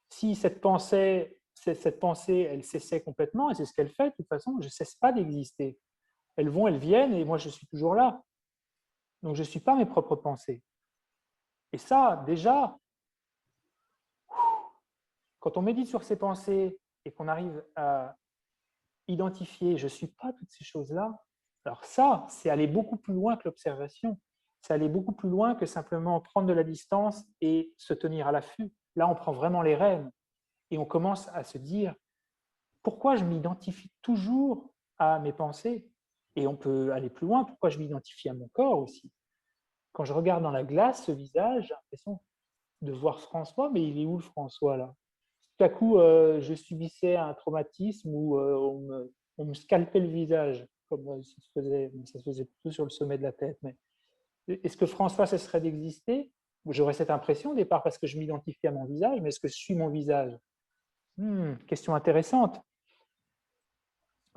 Si cette pensée, elle cessait complètement, et c'est ce qu'elle fait, de toute façon, je ne cesse pas d'exister. Elles vont, elles viennent, et moi, je suis toujours là. Donc, je ne suis pas mes propres pensées. Et ça, déjà, quand on médite sur ces pensées et qu'on arrive à identifier, je ne suis pas toutes ces choses-là, alors ça, c'est aller beaucoup plus loin que l'observation. C'est aller beaucoup plus loin que simplement prendre de la distance et se tenir à l'affût. Là, on prend vraiment les rênes et on commence à se dire pourquoi je m'identifie toujours à mes pensées. Et on peut aller plus loin, pourquoi je m'identifie à mon corps aussi. Quand je regarde dans la glace ce visage, j'ai l'impression de voir François, mais il est où le François là? Tout à coup, je subissais un traumatisme où on me scalpait le visage, comme ça se faisait plutôt sur le sommet de la tête. Mais est-ce que François cesserait d'exister? J'aurais cette impression au départ parce que je m'identifie à mon visage, mais est-ce que je suis mon visage? Question intéressante.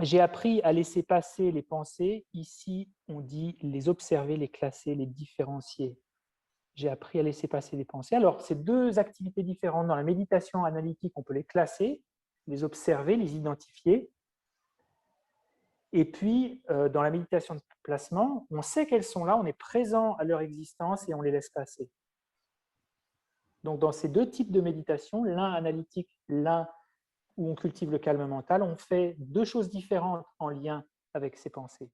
J'ai appris à laisser passer les pensées. Ici, on dit les observer, les classer, les différencier. J'ai appris à laisser passer les pensées. Alors, c'est deux activités différentes. Dans la méditation analytique, on peut les classer, les observer, les identifier. Et puis, dans la méditation de placement, on sait qu'elles sont là, on est présent à leur existence et on les laisse passer. Donc, dans ces deux types de méditation, l'un analytique, l'un où on cultive le calme mental, on fait deux choses différentes en lien avec ces pensées.